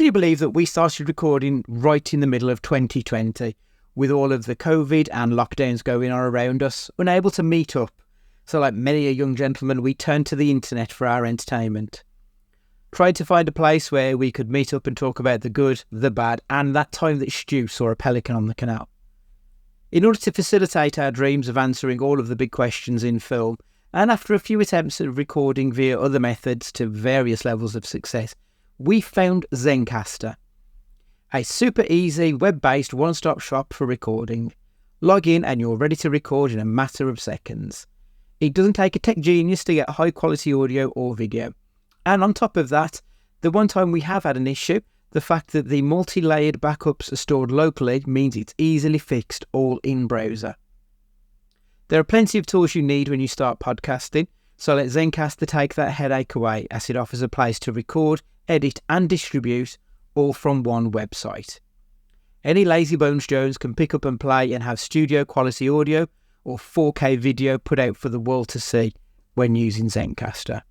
you believe that we started recording right in the middle of 2020 with all of the COVID and lockdowns going on around us, unable to meet up? So like many a young gentleman, we turned to the internet for our entertainment. Tried to find a place where we could meet up and talk about the good, the bad, and that time that Stu saw a pelican on the canal. In order to facilitate our dreams of answering all of the big questions in film, and after a few attempts at recording via other methods to various levels of success, we found Zencastr, a super easy web-based one-stop shop for recording. Log in and you're ready to record in a matter of seconds. It doesn't take a tech genius to get high quality audio or video. And on top of that, the one time we have had an issue, the fact that the multi-layered backups are stored locally means it's easily fixed all in browser. There are plenty of tools you need when you start podcasting, so let Zencastr take that headache away as it offers a place to record, edit and distribute all from one website. Any lazy bones Jones can pick up and play and have studio quality audio or 4K video put out for the world to see when using Zencastr.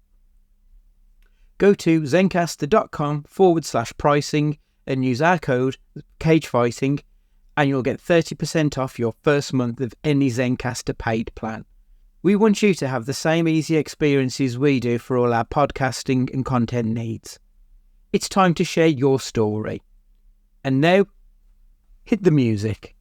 Go to zencastr.com/pricing and use our code CAGEFIGHTING and you'll get 30% off your first month of any Zencastr paid plan. We want you to have the same easy experiences we do for all our podcasting and content needs. It's time to share your story. And now, hit the music.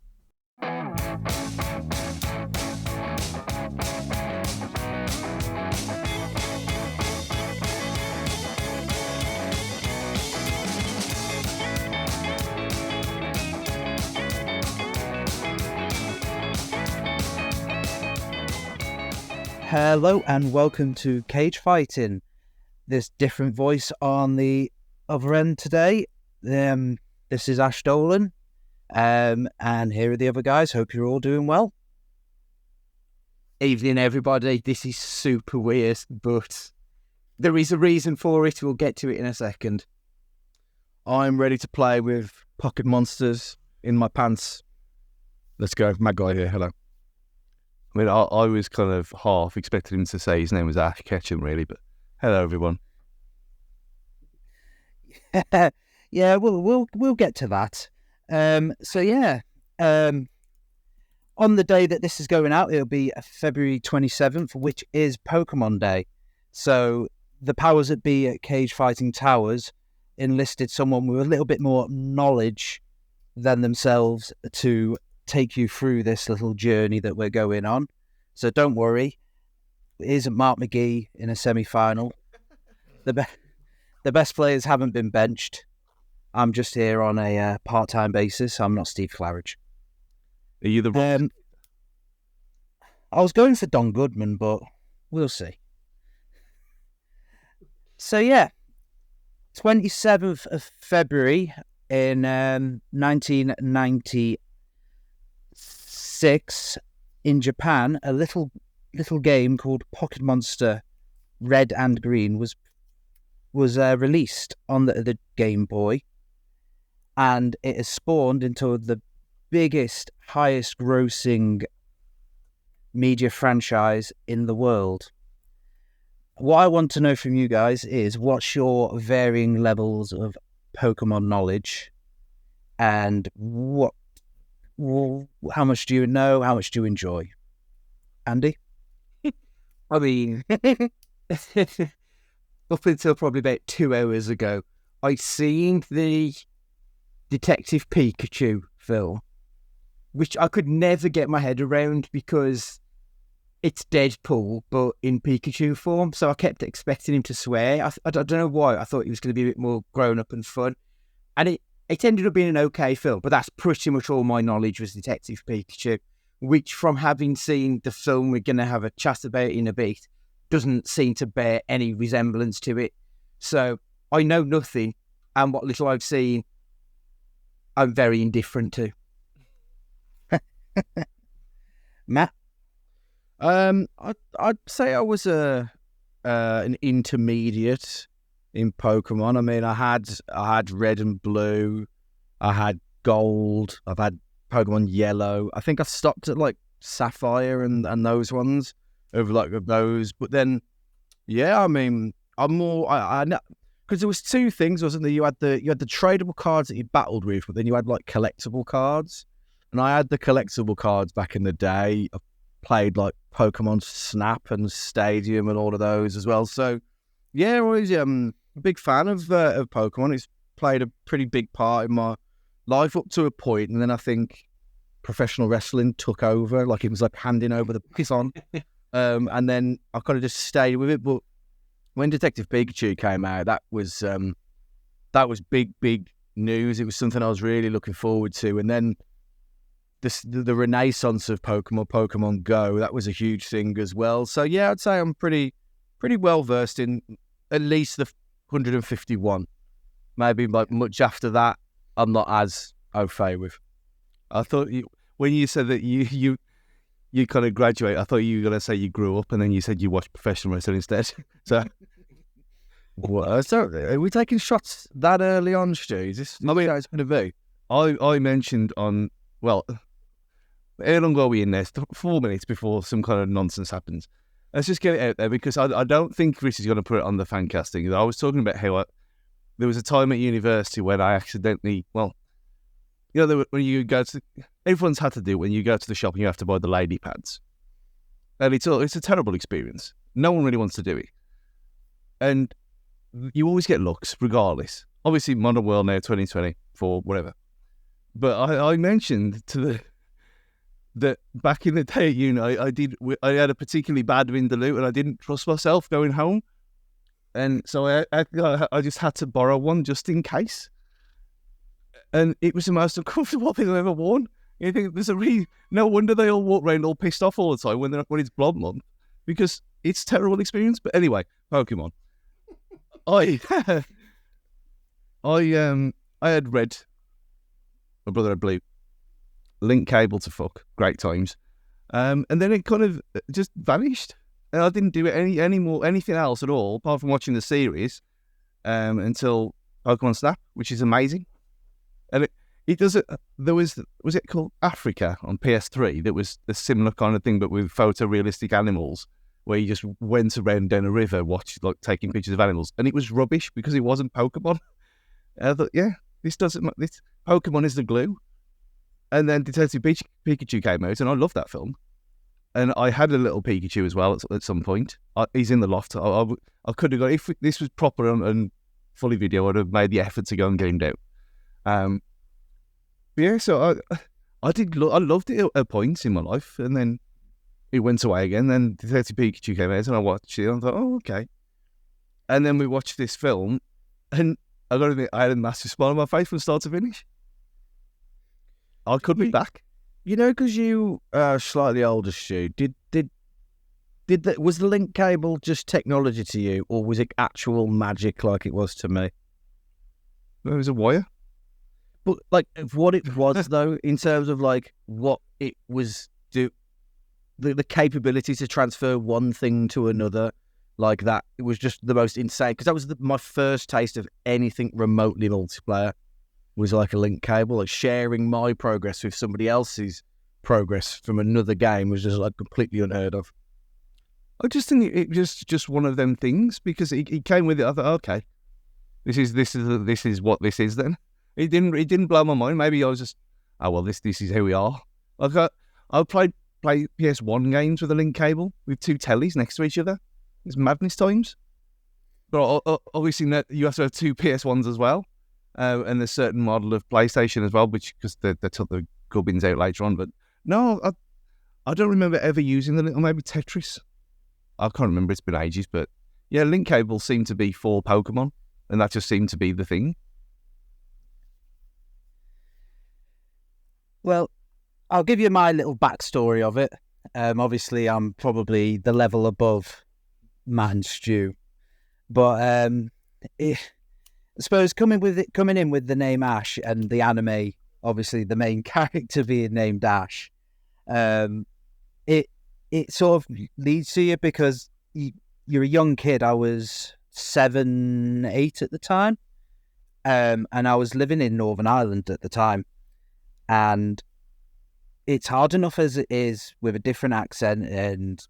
Hello and welcome to Cage Fighting. This different voice on the other end today. This is Ash Dolan, and here are the other guys. Hope you're all doing well. Evening, everybody. This is super weird, but there is a reason for it. We'll get to it in a second. I'm ready to play with pocket monsters in my pants. Let's go. Mad Guy here. Hello. I mean, I was kind of half expecting him to say his name was Ash Ketchum, really, but hello, everyone. Yeah, we'll get to that. On the day that this is going out, it'll be February 27th, which is Pokemon Day. So the powers that be at Cage Fighting Towers enlisted someone with a little bit more knowledge than themselves to take you through this little journey that we're going on. So don't worry, it isn't Mark McGee in a semi-final. The best players haven't been benched. I'm just here on a part-time basis. I'm not Steve Claridge. Are you the I was going for Don Goodman, but we'll see. So yeah, 27th of February in 1996 in Japan, a little game called Pocket Monster Red and Green was released on the Game Boy, and it has spawned into the biggest, highest grossing media franchise in the world. What I want to know from you guys is, what's your varying levels of Pokemon knowledge, and how much do you know? How much do you enjoy? Andy? I mean, up until probably about 2 hours ago, I'd seen the Detective Pikachu film, which I could never get my head around because it's Deadpool, but in Pikachu form. So I kept expecting him to swear. I don't know why. I thought he was going to be a bit more grown up and fun. And it ended up being an okay film, but that's pretty much all my knowledge was Detective Pikachu, which, from having seen the film we're going to have a chat about in a bit, doesn't seem to bear any resemblance to it. So I know nothing, and what little I've seen, I'm very indifferent to. Matt? I'd say I was an intermediate in Pokemon. I mean, I had Red and Blue, I had Gold, I've had Pokemon Yellow. I think I've stopped at like Sapphire and those ones over like those. But then, yeah, I mean, I'm more. I because there was two things, wasn't there? You had the tradable cards that you battled with, but then you had like collectible cards. And I had the collectible cards back in the day. I played like Pokemon Snap and Stadium and all of those as well. So yeah, I was a big fan of Pokemon. It's played a pretty big part in my life up to a point, and then I think professional wrestling took over. Like it was like handing over the baton. And then I kind of just stayed with it. But when Detective Pikachu came out, that was big news. It was something I was really looking forward to. And then the renaissance of Pokemon Go, that was a huge thing as well. So yeah, I'd say I'm pretty well versed in at least the 151. Maybe like much after that, I'm not as au fait with. I thought when you said that you kind of graduate, I thought you were going to say you grew up, and then you said you watched professional wrestling instead. So, so are we taking shots that early on, Stu? Is this how it's going to be? I mentioned on, well, how long are we in there? 4 minutes before some kind of nonsense happens. Let's just get it out there, because I don't think Chris is going to put it on the fan casting. I was talking about how there was a time at university when I accidentally, when you go to, everyone's had to do it when you go to the shop and you have to buy the lady pads. And it's a terrible experience. No one really wants to do it. And you always get looks, regardless. Obviously, modern world now, 2024, whatever. But I mentioned that back in the day at uni, I had a particularly bad Vindaloo, and I didn't trust myself going home. And so I just had to borrow one just in case. And it was the most uncomfortable thing I've ever worn. You think no wonder they all walk around all pissed off all the time when it's Blood Month, because it's a terrible experience. But anyway, Pokemon. I had red. My brother had blue. Link cable to fuck. Great times. And then it kind of just vanished. And I didn't do anything else at all, apart from watching the series, until Pokemon Snap, which is amazing. And it does it. Was it called Africa on PS3? That was a similar kind of thing, but with photorealistic animals, where you just went around down a river, taking pictures of animals, and it was rubbish because it wasn't Pokemon. And I thought, yeah, this Pokemon is the glue. And then Detective Pikachu came out, and I loved that film. And I had a little Pikachu as well at some point. He's in the loft. I could have got, if this was proper and fully video, I'd have made the effort to go and get him down. Yeah, so I loved it at points in my life, and then it went away again. Then Detective Pikachu came out, and I watched it, and I thought, oh, okay. And then we watched this film, and I got to admit, I had a massive smile on my face from start to finish. I could be back. You know, because you are slightly older, Stu, was the link cable just technology to you, or was it actual magic like it was to me? It was a wire. But like what it was though, in terms of like what it was, the capability to transfer one thing to another like that, it was just the most insane. Because that was my first taste of anything remotely multiplayer. Was like a link cable, like sharing my progress with somebody else's progress from another game was just like completely unheard of. I just think it was just one of them things, because it came with it. I thought, okay, this is what this is. Then it didn't blow my mind. Maybe I was just, oh well, this is who we are. Like I play PS1 games with a link cable with two tellies next to each other. It's madness times. But obviously you have to have two PS1s as well. And a certain model of PlayStation as well, because they took the gubbins out later on. But no, I don't remember ever using or maybe Tetris. I can't remember, it's been ages. But yeah, link cables seem to be for Pokemon, and that just seemed to be the thing. Well, I'll give you my little backstory of it. Obviously, I'm probably the level above Matt and Stu. But I suppose coming in with the name Ash and the anime, obviously the main character being named Ash, it sort of leads to you because you're a young kid. I was 7, 8 at the time, and I was living in Northern Ireland at the time, and it's hard enough as it is with a different accent and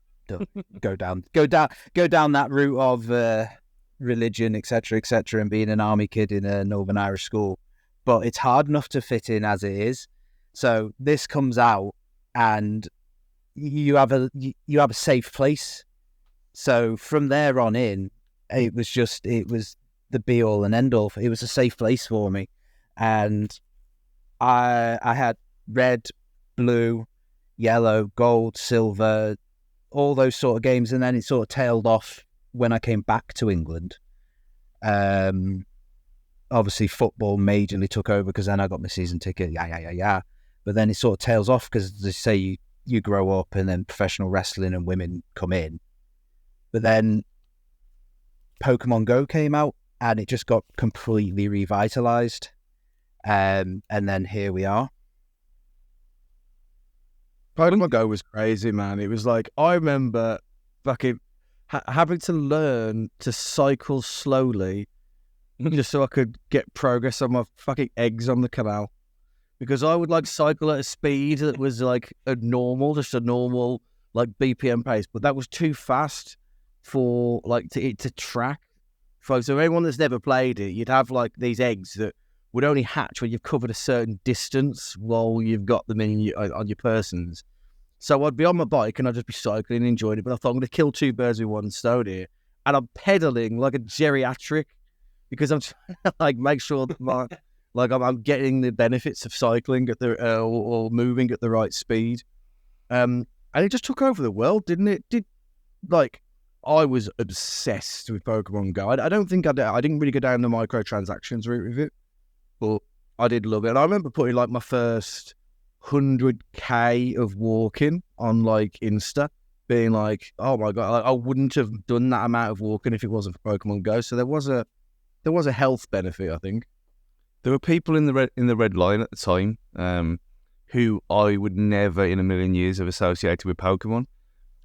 go down that route of religion, etc., etc., and being an army kid in a Northern Irish school. But it's hard enough to fit in as it is. So this comes out, and you have a safe place. So from there on in, it was the be all and end all. It was a safe place for me, and I had red, blue, yellow, gold, silver, all those sort of games, and then it sort of tailed off when I came back to England. Obviously, football majorly took over because then I got my season ticket. Yeah. But then it sort of tails off because they say you grow up and then professional wrestling and women come in. But then Pokemon Go came out and it just got completely revitalized. And then here we are. Pokemon Go was crazy, man. It was like, I remember fucking having to learn to cycle slowly just so I could get progress on my fucking eggs on the canal. Because I would like cycle at a speed that was like just a normal like BPM pace, but that was too fast for like to track. So everyone that's never played it, you'd have like these eggs that would only hatch when you've covered a certain distance while you've got them on your persons. So I'd be on my bike and I'd just be cycling and enjoying it, but I thought I'm going to kill two birds with one stone here. And I'm pedaling like a geriatric because I'm trying to like make sure that I'm getting the benefits of cycling at the or moving at the right speed. And it just took over the world, didn't it? I was obsessed with Pokemon Go. I don't think I didn't really go down the microtransactions route with it, but I did love it. And I remember putting like my first 100k of walking on like Insta, being like, oh my God, I wouldn't have done that amount of walking if it wasn't for Pokemon Go. So there was a health benefit, I think. There were people in the red line at the time who I would never in a million years have associated with Pokemon.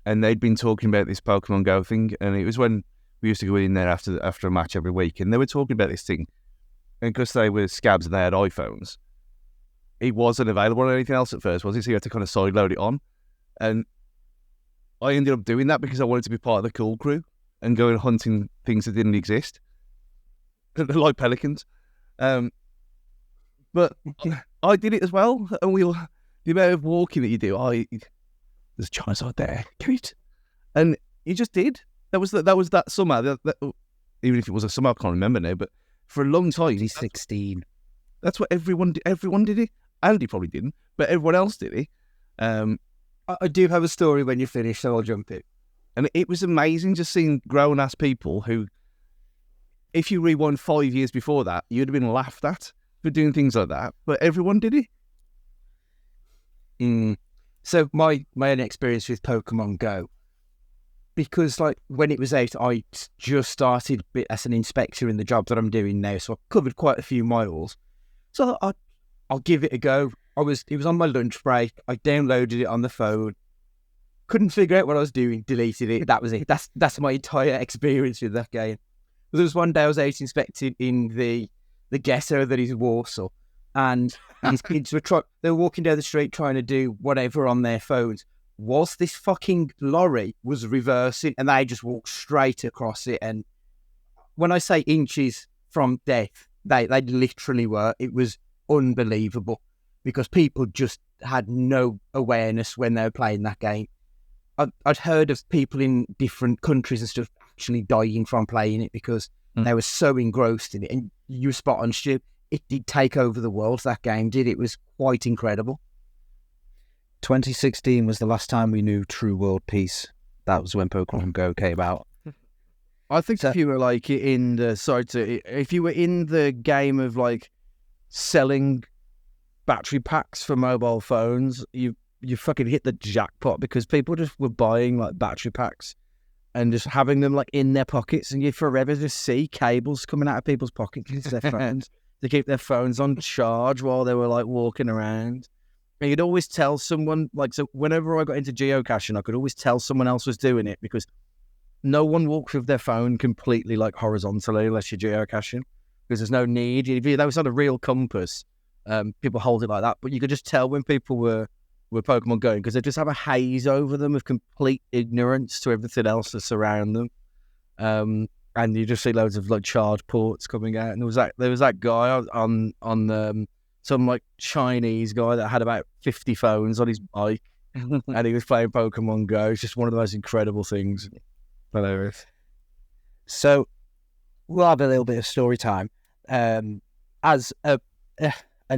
And they'd been talking about this Pokemon Go thing. And it was when we used to go in there after a match every week. And they were talking about this thing. And because they were scabs and they had iPhones, it wasn't available on anything else at first, was it? So you had to kind of sideload it on. And I ended up doing that because I wanted to be part of the cool crew and going hunting things that didn't exist. Like pelicans. But I did it as well, and the amount of walking that you do, there's a Charizard there, get it, and you just did. That was that summer. Even if it was a summer, I can't remember now. But for a long time, 2016. That's what everyone did. Everyone did it. Andy probably didn't, but everyone else did it. I do have a story when you finish, so I'll jump in. And it was amazing just seeing grown ass people who, if you rewind 5 years before that, you'd have been laughed at for doing things like that, but everyone did it. So my own experience with Pokemon Go, because like when it was out, I just started as an inspector in the job that I'm doing now, so I covered quite a few miles. So I'll give it a go. It was on my lunch break. I downloaded it on the phone. Couldn't figure out what I was doing. Deleted it. That was it. That's my entire experience with that game. There was one day I was out inspecting in the ghetto that is Warsaw, and these kids they were walking down the street trying to do whatever on their phones. Whilst this fucking lorry was reversing, and they just walked straight across it. And when I say inches from death, they literally were. It was unbelievable because people just had no awareness when they were playing that game. I'd heard of people in different countries and stuff actually dying from playing it because they were so engrossed in it. And you were spot on, Stu. It did take over the world, that game did. It was quite incredible. 2016 was the last time we knew true world peace. That was when Pokemon Go came out. I think if you were like if you were in the game of like selling battery packs for mobile phones, you fucking hit the jackpot because people just were buying like battery packs and just having them like in their pockets, and you forever just see cables coming out of people's pockets into their phones to keep their phones on charge while they were like walking around. And you'd always tell someone, like, so whenever I got into geocaching, I could always tell someone else was doing it because no one walks with their phone completely like horizontally unless you're geocaching, because there's no need. If that was not a real compass, people hold it like that, but you could just tell when people were Pokemon going because they just have a haze over them of complete ignorance to everything else that's around them. and you just see loads of like charge ports coming out. And there was that guy on some like Chinese guy that had about 50 phones on his bike, and he was playing Pokemon Go. It's just one of the most incredible things. Hilarious. So we'll have a little bit of story time. As an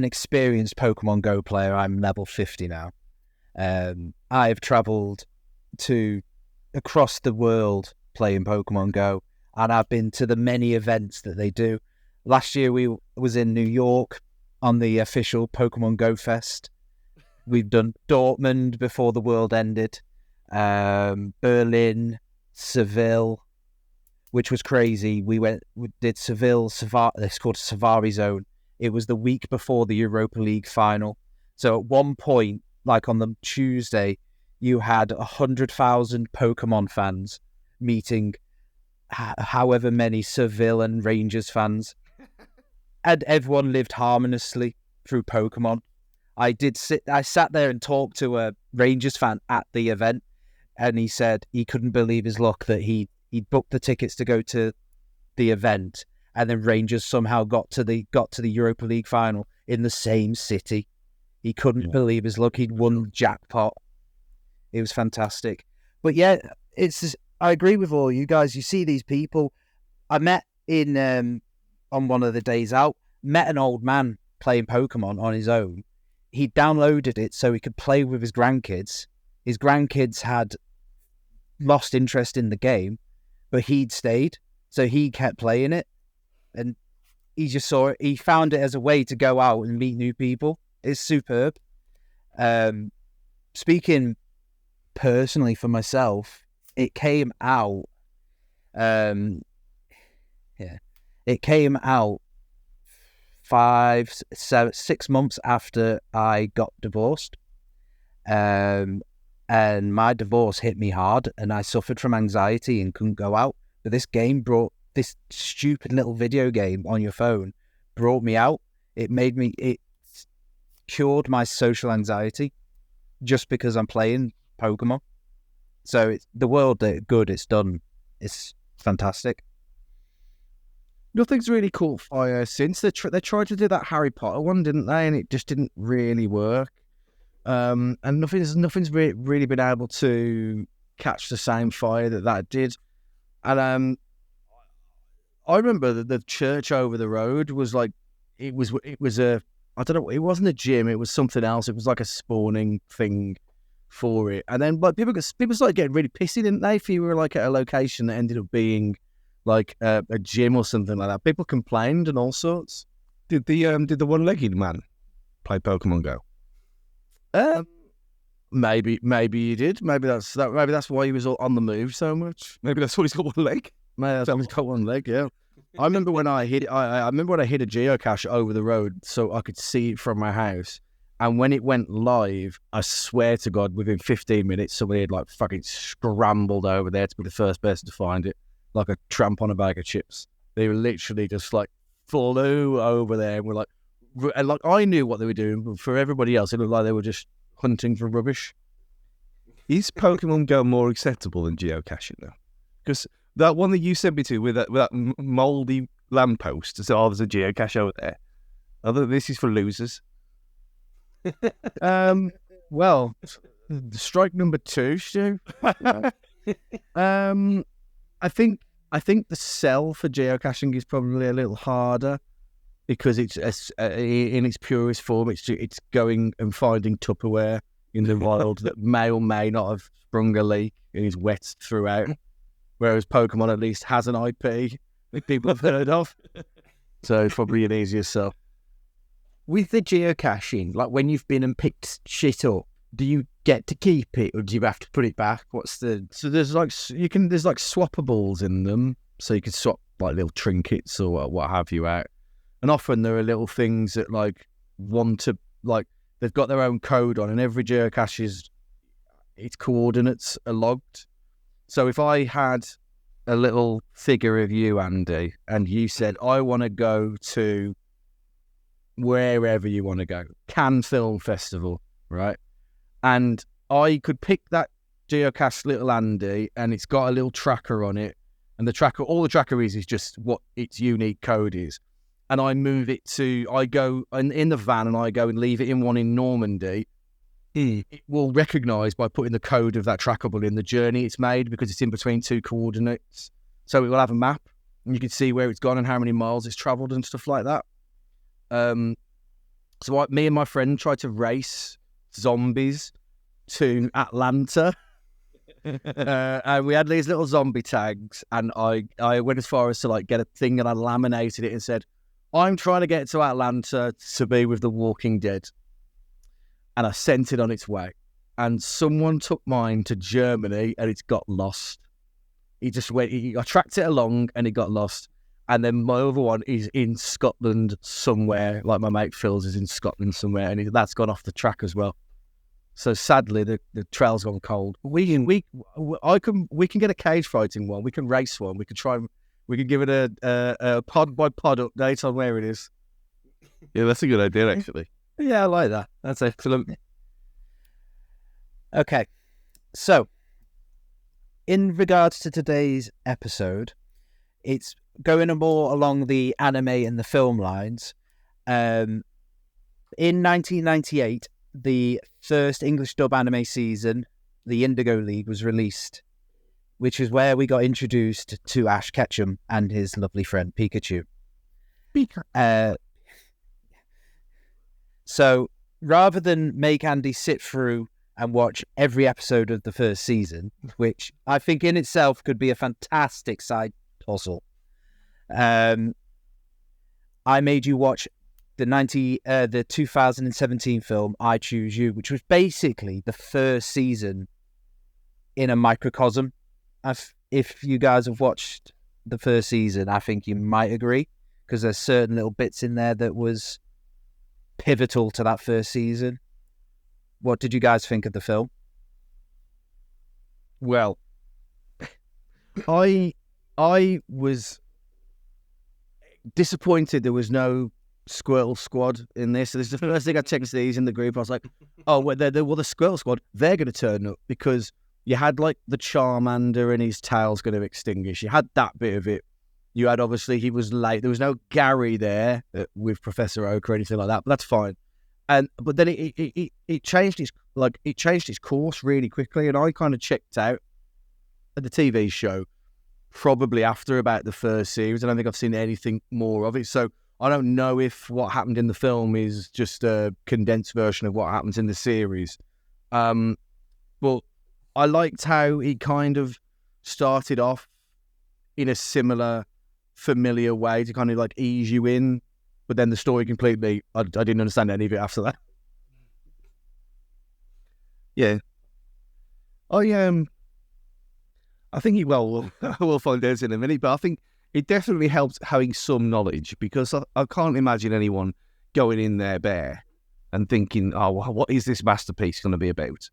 experienced Pokemon Go player, I'm level 50 now. I've travelled across the world playing Pokemon Go, and I've been to the many events that they do. Last year we was in New York on the official Pokemon Go Fest. We've done Dortmund before the world ended, Berlin, Seville, which was crazy. We did Seville, it's called Savari Zone. It was the week before the Europa League final. So at one point, like on the Tuesday, you had 100,000 Pokemon fans meeting however many Seville and Rangers fans. And everyone lived harmoniously through Pokemon. I sat there and talked to a Rangers fan at the event, and he said he couldn't believe his luck that he booked the tickets to go to the event, and then Rangers somehow got to the Europa League final in the same city. He couldn't believe his luck. He'd won the jackpot. It was fantastic. But yeah, I agree with all you guys. You see these people. I met on one of the days out, met an old man playing Pokemon on his own. He downloaded it so he could play with his grandkids. His grandkids had lost interest in the game, but he'd stayed, so he kept playing it. And he just saw it. He found it as a way to go out and meet new people. It's superb. Speaking personally for myself, it came out. It came out 6 months after I got divorced. And my divorce hit me hard, and I suffered from anxiety and couldn't go out. But this stupid little video game on your phone brought me out. It cured my social anxiety just because I'm playing Pokemon. So the world good it's done. It's fantastic. Nothing's really caught fire since. They tried to do that Harry Potter one, didn't they? And it just didn't really work. And nothing's really been able to catch the same fire that did. And I remember that the church over the road was like, it was I don't know, it wasn't a gym, it was something else. It was like a spawning thing for it. And then like people started getting really pissy, didn't they? If you were like at a location that ended up being like a gym or something like that, people complained and all sorts. Did the one-legged man play Pokemon Go? Maybe he did. Maybe that's why he was all on the move so much. Maybe that's why he's got one leg. Maybe that's why he's got one leg. Yeah. I remember when I hit a geocache over the road so I could see it from my house. And when it went live, I swear to God, within 15 minutes, somebody had like fucking scrambled over there to be the first person to find it, like a tramp on a bag of chips. They were literally just like flew over there and were like, and like I knew what they were doing, but for everybody else, it looked like they were just hunting for rubbish. Is Pokemon Go more acceptable than geocaching though? Because that one that you sent me to with that mouldy lamppost, so there's a geocache over there. Other this is for losers. Well, strike number 2, Stu. I think the sell for geocaching is probably a little harder because it's in its purest form. It's going and finding Tupperware in the wild that may or may not have sprung a leak and is wet throughout. Whereas Pokemon at least has an IP that people have heard of, so it's probably an easier sell. With the geocaching, like when you've been and picked shit up, do you get to keep it or do you have to put it back? So there's like swappables in them, so you can swap like little trinkets or what have you out. And often there are little things that like want to like they've got their own code on, and every geocache its coordinates are logged. So if I had a little figure of you, Andy, and you said I want to go to wherever you want to go, Cannes Film Festival, right? And I could pick that geocache little Andy, and it's got a little tracker on it, And the tracker, all the tracker is just what its unique code is. And I move it to, I go in the van and I go and leave it in one in Normandy. It will recognise by putting the code of that trackable in the journey it's made, because it's in between two coordinates. So it will have a map and you can see where it's gone and how many miles it's travelled and stuff like that. So me and my friend tried to race zombies to Atlanta. And we had these little zombie tags, and I went as far as to like get a thing and I laminated it and said, I'm trying to get to Atlanta to be with the Walking Dead. And I sent it on its way. And someone took mine to Germany and it's got lost. He just went, I tracked it along and it got lost. And then my other one is in Scotland somewhere, like my mate Phil's is in Scotland somewhere, and that's gone off the track as well. So sadly, the trail's gone cold. We can get a cage fighting one. We can race one. We can give it a pod by pod update on where it is. Yeah, that's a good idea, actually. Yeah, I like that. That's excellent. Okay, so in regards to today's episode, it's going more along the anime and the film lines. In 1998, the first English dub anime season, the Indigo League, was released, which is where we got introduced to Ash Ketchum and his lovely friend Pikachu. So rather than make Andy sit through and watch every episode of the first season, which I think in itself could be a fantastic side hustle, I made you watch the 2017 film I Choose You, which was basically the first season in a microcosm. If you guys have watched the first season, I think you might agree, because there's certain little bits in there that was pivotal to that first season. What did you guys think of the film? Well, I was disappointed there was no Squirtle Squad in this. So this is the first thing I texted these in the group. I was like, oh, well, the Squirtle Squad, they're going to turn up, because you had like the Charmander and his tail's going to extinguish. You had that bit of it. You had, obviously, he was late. There was no Gary there with Professor Oak or anything like that, but that's fine. But then it changed its course really quickly, and I kind of checked out at the TV show probably after about the first series. I don't think I've seen anything more of it, so I don't know if what happened in the film is just a condensed version of what happens in the series. But I liked how he kind of started off in a similar, familiar way to kind of like ease you in, but then the story completely, I didn't understand any of it after that. Yeah. I think we'll find out in a minute, but I think it definitely helps having some knowledge, because I can't imagine anyone going in there bare and thinking, oh, what is this masterpiece going to be about?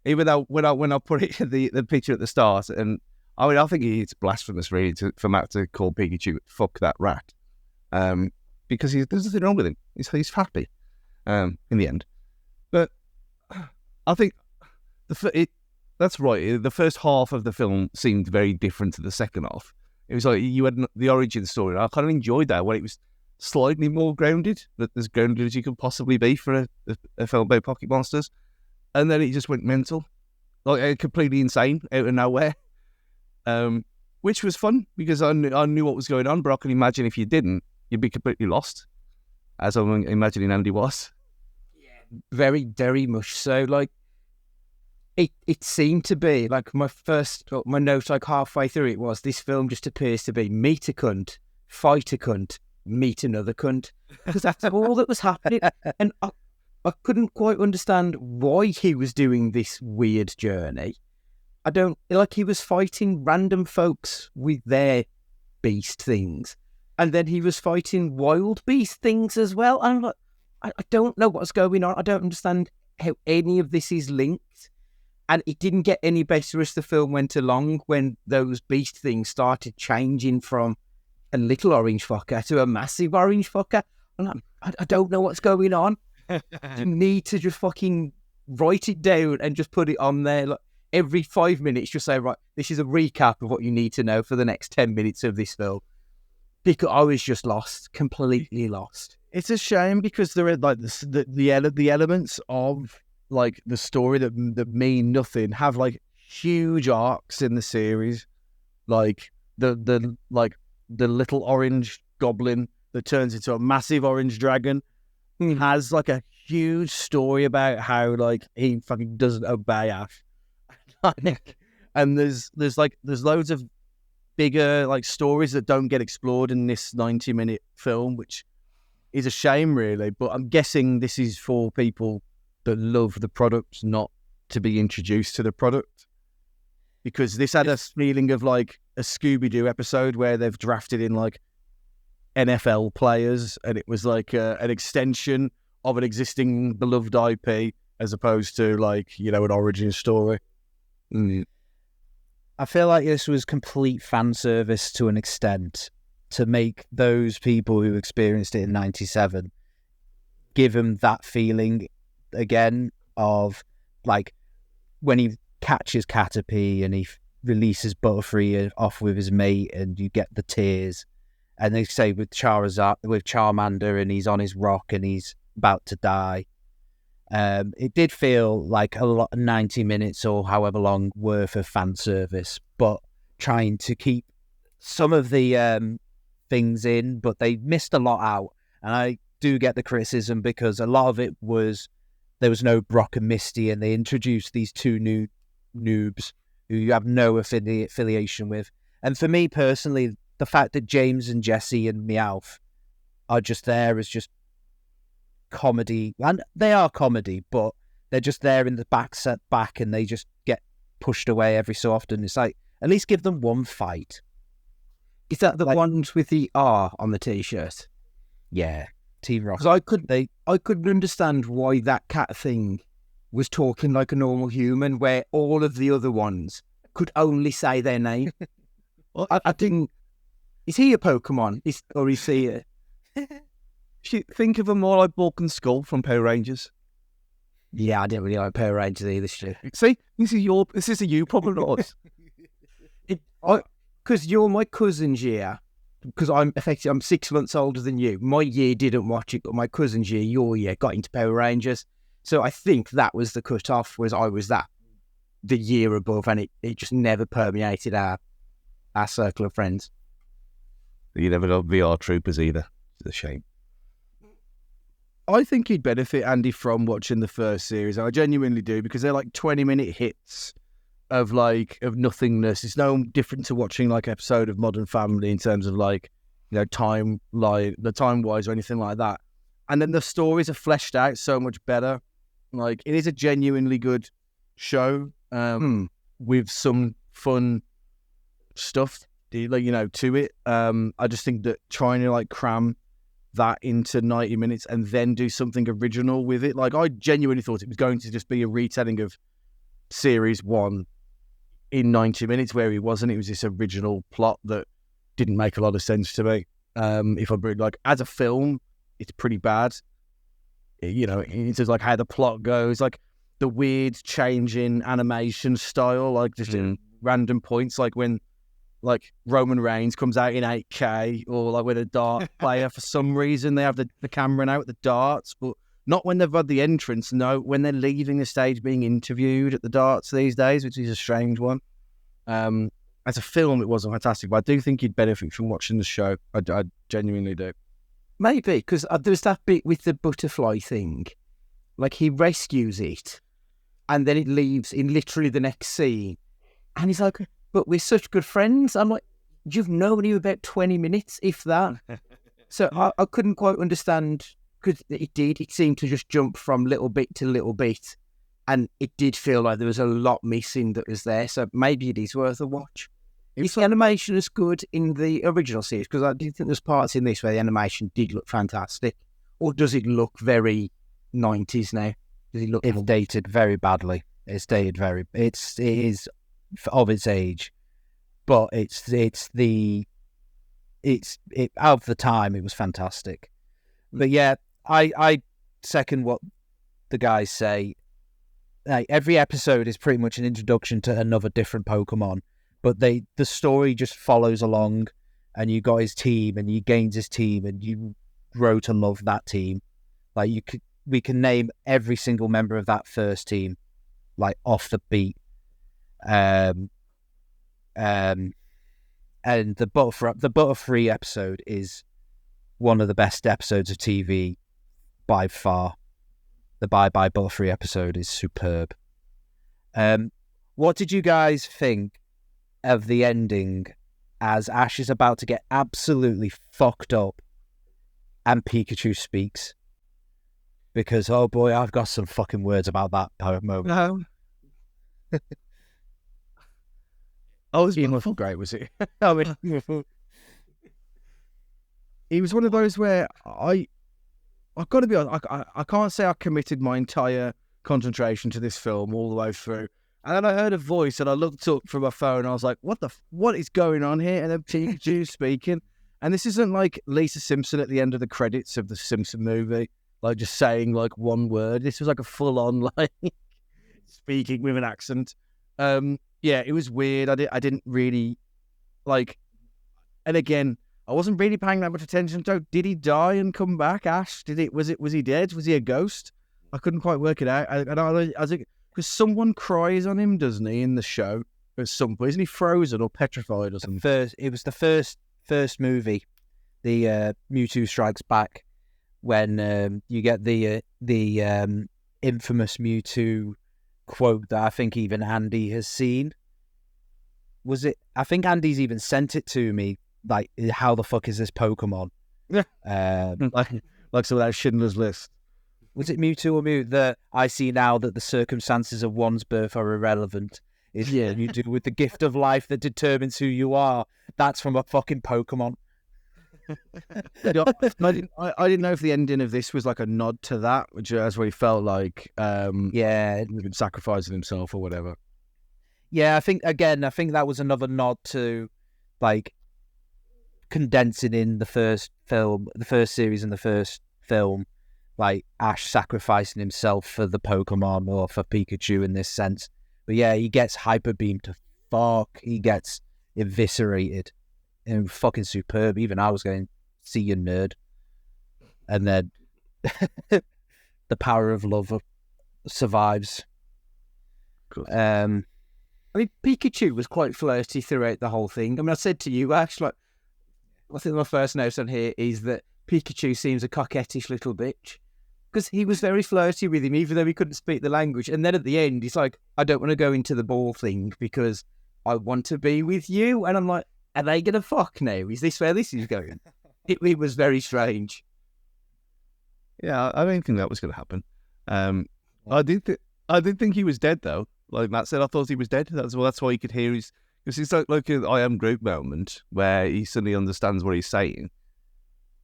Even though when I put it the picture at the start, and I mean, I think it's blasphemous really for Matt to call Pikachu "fuck that rat," because there's nothing wrong with him. He's happy in the end. But I think that's right. The first half of the film seemed very different to the second half. It was like you had the origin story. I kind of enjoyed that when it was slightly more grounded, but as grounded as you could possibly be for a film about Pocket Monsters. And then it just went mental, like completely insane out of nowhere, which was fun because I knew what was going on. But I can imagine if you didn't, you'd be completely lost, as I'm imagining Andy was. Yeah, very, very much so. Like it seemed to be like my note, like halfway through it was, this film just appears to be meet a cunt, fight a cunt, meet another cunt, because that's all that was happening. And I couldn't quite understand why he was doing this weird journey. He was fighting random folks with their beast things, and then he was fighting wild beast things as well. And I'm like, I don't know what's going on. I don't understand how any of this is linked. And it didn't get any better as the film went along, when those beast things started changing from a little orange fucker to a massive orange fucker. And I don't know what's going on. You need to just fucking write it down and just put it on there. Like, every 5 minutes just say, right, this is a recap of what you need to know for the next 10 minutes of this film. Because I was just lost, completely lost. It's a shame because there are like the elements of like the story that mean nothing have like huge arcs in the series, like the little orange goblin that turns into a massive orange dragon has like a huge story about how like he fucking doesn't obey Ash. And there's loads of bigger like stories that don't get explored in this 90-minute film, which is a shame really, but I'm guessing this is for people that love the product, not to be introduced to the product, because this had a feeling of like a Scooby-Doo episode where they've drafted in like NFL players and it was like an extension of an existing beloved IP as opposed to like, you know, an origin story. I feel like this was complete fan service to an extent to make those people who experienced it in 97 give them that feeling again of like when he catches Caterpie and he releases Butterfree off with his mate and you get the tears. And they say with Charizard, with Charmander, and he's on his rock and he's about to die. It did feel like a lot, 90 minutes or however long worth of fan service, but trying to keep some of the things in, but they missed a lot out. And I do get the criticism because a lot of it was there was no Brock and Misty, and they introduced these two new noobs who you have no affiliation with. And for me personally, the fact that James and Jesse and Meowth are just there as just comedy, and they are comedy, but they're just there in the back and they just get pushed away every so often. It's like, at least give them one fight. Is that the ones with the R on the t-shirt? Yeah, Team Rocket. Because I couldn't understand why that cat thing was talking like a normal human, where all of the other ones could only say their name. Well, I didn't. Is he a Pokemon? Or is he a... Think of them more like Bulk and Skull from Power Rangers. Yeah, I didn't really like Power Rangers either. Shit. See, this is a you problem, not us. Because you're my cousin's year. Because I'm 6 months older than you. My year didn't watch it, but my cousin's year, your year, got into Power Rangers. So I think that was the cut-off, was I was the year above, and it just never permeated our circle of friends. You never got VR Troopers either. It's a shame. I think he'd benefit, Andy, from watching the first series. I genuinely do, because they're like 20-minute hits of nothingness. It's no different to watching like an episode of Modern Family in terms of like, you know, the time-wise or anything like that. And then the stories are fleshed out so much better. Like, it is a genuinely good show with some fun stuff, like, you know, to it. I just think that trying to like cram that into 90 minutes and then do something original with it, like, I genuinely thought it was going to just be a retelling of series 1 in 90 minutes, where it wasn't. It was this original plot that didn't make a lot of sense to me. If I'm like, as a film, it's pretty bad. You know, it's just like how the plot goes, like the weird change in animation style, like just in random points, like when like Roman Reigns comes out in 8K, or like with a dart player, for some reason they have the camera now at the darts, but not when they've had the entrance. No, when they're leaving the stage being interviewed at the darts these days, which is a strange one. As a film, it wasn't fantastic, but I do think you'd benefit from watching the show. I genuinely do. Maybe, because there's that bit with the butterfly thing. Like, he rescues it, and then it leaves in literally the next scene. And he's like, but we're such good friends. I'm like, you've known you about 20 minutes, if that. So I couldn't quite understand, because it seemed to just jump from little bit to little bit. And it did feel like there was a lot missing that was there. So maybe it is worth a watch. Is the animation as good in the original series? Because I do think there's parts in this where the animation did look fantastic. Or does it look very 90s now? Does it look... It's dated very badly. It's dated very... It is of its age. But of the time, it was fantastic. But yeah, I second what the guys say. like every episode is pretty much an introduction to another different Pokemon, but the story just follows along, and you got his team, and he gains his team, and you grow to love that team. Like we can name every single member of that first team, like off the beat. And the Butterfree episode is one of the best episodes of TV by far. The Bye Bye Butterfree episode is superb. What did you guys think of the ending as Ash is about to get absolutely fucked up and Pikachu speaks? Because, oh boy, I've got some fucking words about that moment. No. Oh, it was great, was it? I mean, it was one of those where I've got to be honest, I can't say I committed my entire concentration to this film all the way through. And then I heard a voice and I looked up from my phone and I was like, what is going on here? And then Pikachu speaking. And this isn't like Lisa Simpson at the end of the credits of the Simpson movie, like just saying like one word. This was like a full on like speaking with an accent. Yeah, it was weird. I didn't really like, and again, I wasn't really paying that much attention to. Did he die and come back, Ash? Was he dead? Was he a ghost? I couldn't quite work it out. Because someone cries on him, doesn't he, in the show at some point? Isn't he frozen or petrified or something? It was the first movie, the Mewtwo Strikes Back, when you get the infamous Mewtwo quote that I think even Andy has seen. Was it? I think Andy's even sent it to me. Like, how the fuck is this Pokemon? like some of that Schindler's List. Was it Mewtwo or Mew? That I see now that the circumstances of one's birth are irrelevant. It's what you do with the gift of life that determines who you are. That's from a fucking Pokemon. I didn't know if the ending of this was like a nod to that, which is where he felt like he'd been sacrificing himself or whatever. Yeah, I think that was another nod to like condensing in the first series and the first film, like Ash sacrificing himself for the Pokemon or for Pikachu in this sense. But yeah, he gets hyper beamed to fuck. He gets eviscerated. And fucking superb. Even I was going, see you, nerd. And then the power of love survives. Cool. I mean, Pikachu was quite flirty throughout the whole thing. I mean, I said to you, Ash, like, I think my first note on here is that Pikachu seems a coquettish little bitch. Because he was very flirty with him, even though he couldn't speak the language. And then at the end, he's like, I don't want to go into the ball thing because I want to be with you. And I'm like, are they going to fuck now? Is this where this is going? It was very strange. Yeah, I don't think that was going to happen. I did think he was dead though. Like Matt said, I thought he was dead. That's why you could hear his. Because it's like an I am Groot moment where he suddenly understands what he's saying.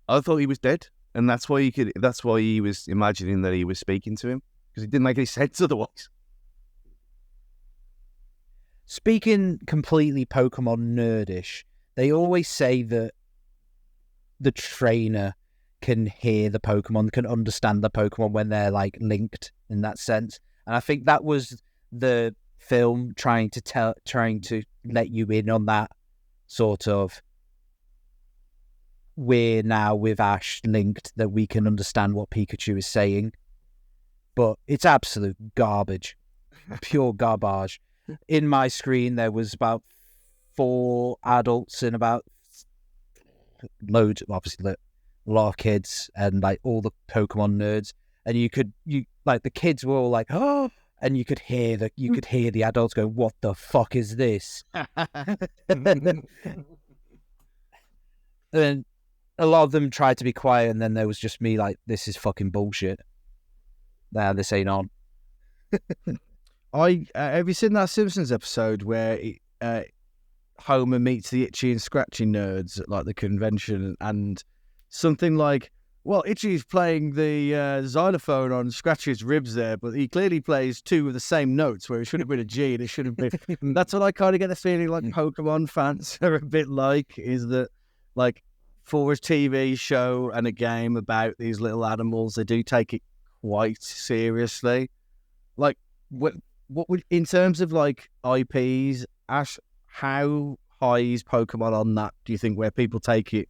I thought he was dead, and that's why he was imagining that he was speaking to him, because it didn't make any sense otherwise. Speaking completely Pokemon nerdish, they always say that the trainer can hear the Pokemon, can understand the Pokemon when they're like linked in that sense. And I think that was the film trying to let you in on that sort of, we're now with Ash linked, that we can understand what Pikachu is saying. But it's absolute garbage. Pure garbage. In my screen, there was about 4 adults and about loads, obviously, a lot of kids and like all the Pokemon nerds. And you like the kids were all like, oh, and you could hear the adults go, what the fuck is this? And a lot of them tried to be quiet, and then there was just me like, this is fucking bullshit. Nah, this ain't on. Have you seen that Simpsons episode where Homer meets the Itchy and Scratchy nerds at like the convention, and something like, well, Itchy's playing the xylophone on Scratchy's ribs there, but he clearly plays 2 of the same notes where it should have been a G and it should have been. That's what I kind of get the feeling like Pokemon fans are a bit like, is that like for a TV show and a game about these little animals, they do take it quite seriously. Like, what would, in terms of like IPs, Ash, how high is Pokemon on that? Do you think, where people take it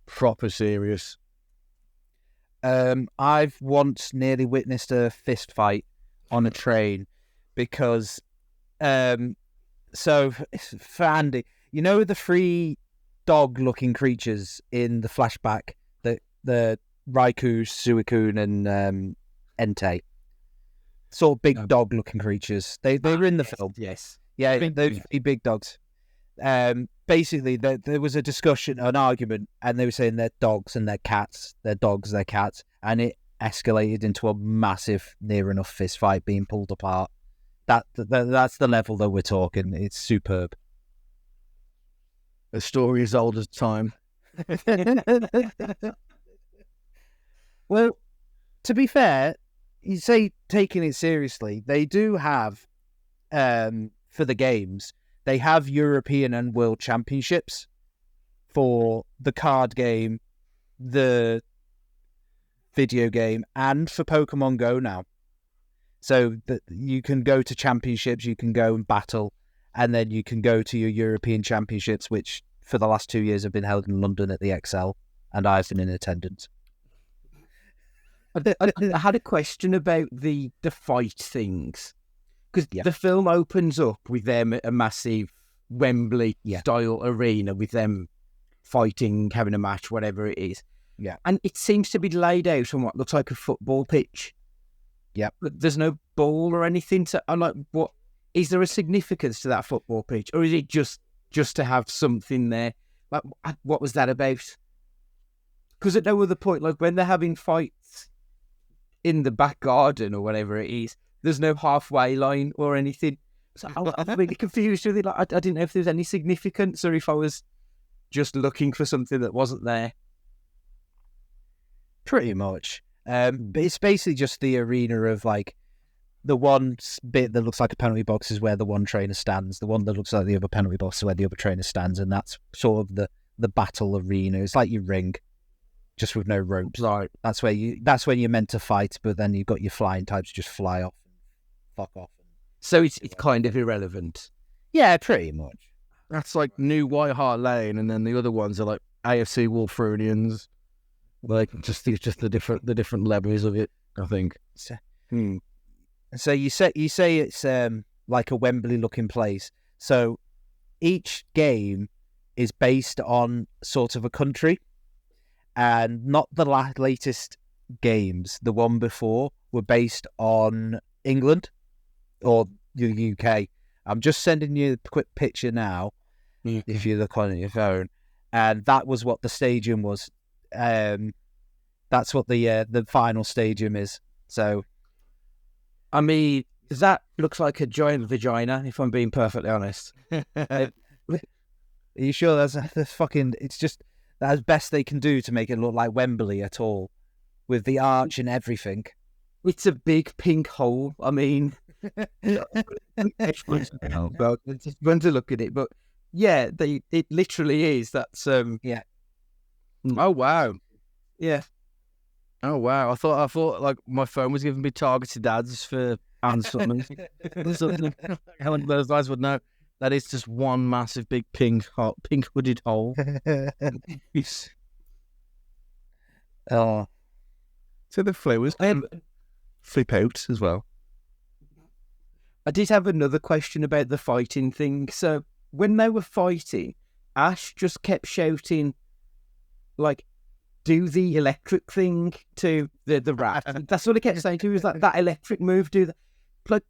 proper serious? I've once nearly witnessed a fist fight on a train because, so for Andy, you know the three dog-looking creatures in the flashback, the Raikou, Suicune, and Entei, sort of big dog-looking creatures. They were in the film. Yes. Yeah, those three big dogs. Basically, there was a discussion, an argument, and they were saying they're dogs and they're cats. They're dogs, they're cats. And it escalated into a massive, near enough fist fight being pulled apart. That's the level that we're talking. It's superb. A story as old as time. Well, to be fair, you say taking it seriously, they do have, for the games, they have European and World Championships for the card game, the video game, and for Pokemon Go now. So that you can go to championships, you can go and battle, and then you can go to your European Championships, which for the last 2 years have been held in London at the XL, and I've been in attendance. I had a question about the fight things. Because the film opens up with them at a massive Wembley-style arena with them fighting, having a match, whatever it is. Yeah. And it seems to be laid out on what looks like a football pitch. Yeah. But there's no ball or anything. So I'm like, what? Is there a significance to that football pitch? Or is it just to have something there? Like, what was that about? Because at no other point, like when they're having fights in the back garden or whatever it is, there's no halfway line or anything. So I'm really confused with it. Like, I didn't know if there was any significance or if I was just looking for something that wasn't there. Pretty much. But it's basically just the arena of like the one bit that looks like a penalty box is where the one trainer stands. The one that looks like the other penalty box is where the other trainer stands. And that's sort of the battle arena. It's like your ring, just with no ropes. Right. That's where you're meant to fight, but then you've got your flying types just fly off. Fuck off. So it's kind of irrelevant. Yeah, pretty much. That's like New White Hart Lane, and then the other ones are like AFC Wolverinians. Like just the different levels of it, I think. So you say it's like a Wembley looking place. So each game is based on sort of a country, and not the latest games. The one before were based on England or the UK. I'm just sending you a quick picture now, if you look on your phone, and that was what the stadium was. That's what the final stadium is. So, I mean, that looks like a giant vagina, if I'm being perfectly honest. Are you sure that's fucking? It's just that's best they can do to make it look like Wembley at all, with the arch and everything. It's a big pink hole. I mean, it's fun to look at it, but yeah, it literally is. That's yeah. Oh wow. Yeah. Oh wow. I thought like my phone was giving me targeted ads for something. Helen, those guys would know. That is just one massive big pink hooded hole. Oh. So the flowers flip out as well. I did have another question about the fighting thing. So when they were fighting, Ash just kept shouting, like, do the electric thing to the rat. That's what he kept saying to him. He was like, that electric move, do that. Like,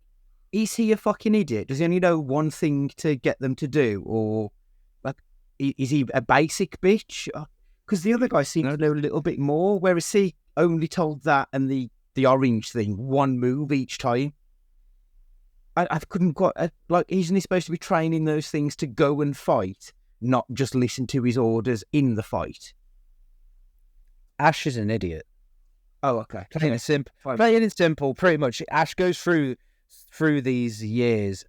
is he a fucking idiot? Does he only know one thing to get them to do? Or, like, is he a basic bitch? Because the other guy seemed to know a little bit more, whereas he only told that and the orange thing one move each time. I couldn't quite, like, isn't he supposed to be training those things to go and fight, not just listen to his orders in the fight? Ash is an idiot. Oh, okay. Plain and simple, pretty much. Ash goes through these years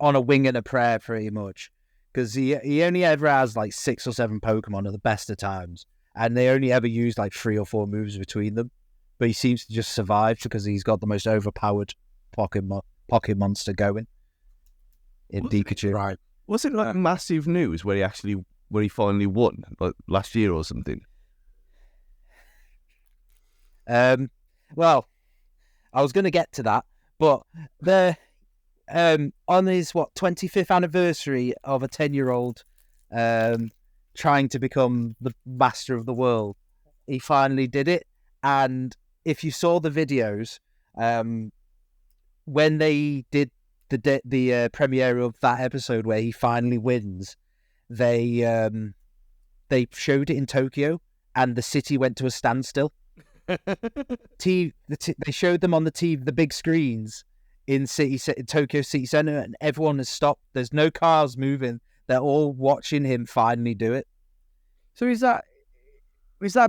on a wing and a prayer, pretty much. Because he only ever has like 6 or 7 Pokemon at the best of times. And they only ever use like 3 or 4 moves between them. But he seems to just survive because he's got the most overpowered Pocket Monster going in Pikachu. Right. Was it like massive news where he finally won, like last year or something? Well, I was going to get to that, but on his 25th anniversary of a 10-year-old trying to become the master of the world, he finally did it. And if you saw the videos, when they did the premiere of that episode where he finally wins, they showed it in Tokyo, and the city went to a standstill. They showed them on the TV, the big screens in Tokyo City Center, and everyone has stopped. There's no cars moving. They're all watching him finally do it. So is that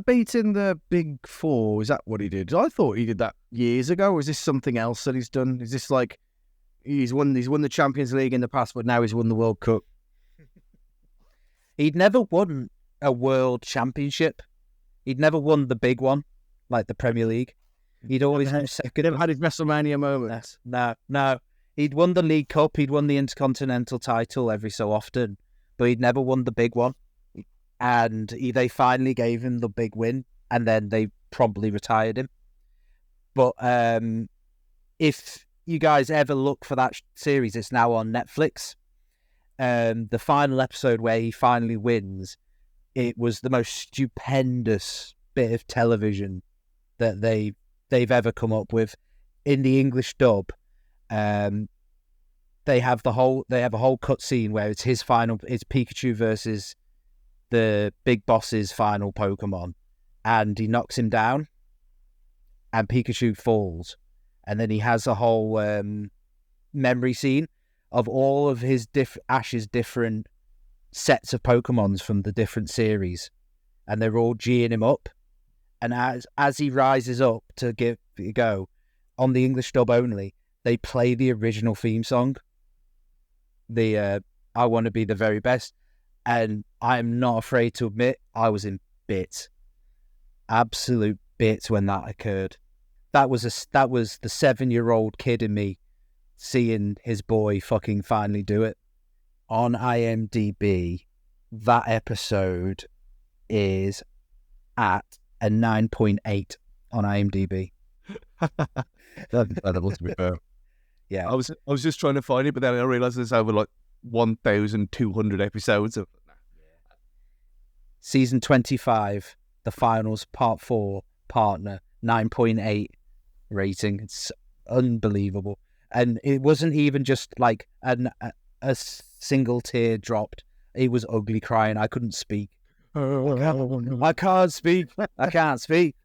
beating the Big Four? Is that what he did? I thought he did that years ago. Or is this something else that he's done? Is this like he's won the Champions League in the past, but now he's won the World Cup? He'd never won a world championship. He'd never won the big one, like the Premier League. He'd always had never had his WrestleMania moment. No. He'd won the League Cup. He'd won the Intercontinental title every so often, but he'd never won the big one. And they finally gave him the big win, and then they promptly retired him. But if you guys ever look for that series, it's now on Netflix. The final episode where he finally wins, it was the most stupendous bit of television that they've ever come up with. In the English dub, they have a whole cutscene where it's it's Pikachu versus the big boss's final Pokemon, and he knocks him down, and Pikachu falls, and then he has a whole memory scene of all of Ash's different sets of Pokemons from the different series, and they're all geeing him up. And as he rises up to give it a go, on the English dub only, they play the original theme song, the I Want to Be the Very Best. And I'm not afraid to admit, I was in bits, absolute bits when that occurred. That was the 7-year-old kid in me seeing his boy fucking finally do it. On IMDb, that episode is at a 9.8 on IMDb. That's incredible, to be fair. Yeah, I was just trying to find it, but then I realised there's over like 1,200 episodes of. Season 25, the finals, part 4, partner, 9.8 rating. It's unbelievable. And it wasn't even just like a single tear dropped. It was ugly crying. I couldn't speak. I can't speak. I can't speak.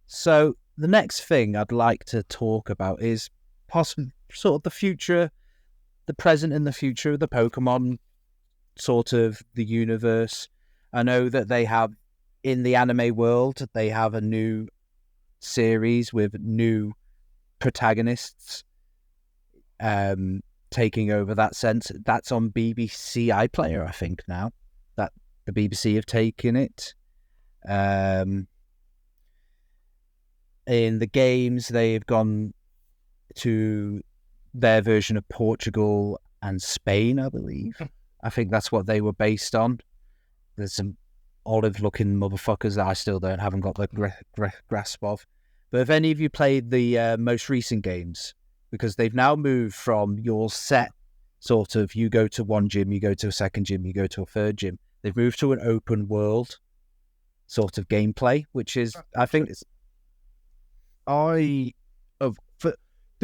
So the next thing I'd like to talk about is possibly sort of the future, the present and the future of the Pokemon, sort of the universe. I know that they have, in the anime world, they have a new series with new protagonists taking over that sense. That's on BBC iPlayer, I think, now. That the BBC have taken it. In the games, they've gone to their version of Portugal and Spain, I believe. I think that's what they were based on. There's some olive-looking motherfuckers that I still haven't got the grasp of. But if any of you played the most recent games, because they've now moved from your set sort of, you go to one gym, you go to a second gym, you go to a third gym. They've moved to an open world sort of gameplay, which is, I think, there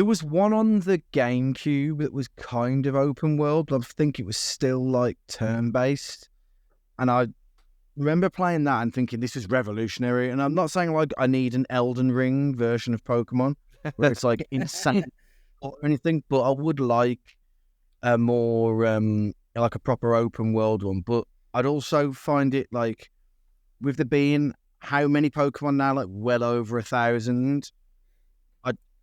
was one on the GameCube that was kind of open world, but I think it was still like turn-based. And I remember playing that and thinking this is revolutionary. And I'm not saying like I need an Elden Ring version of Pokemon where it's like insane or anything, but I would like a more like a proper open world one. But I'd also find it like, with there being how many Pokemon now, like well over 1,000,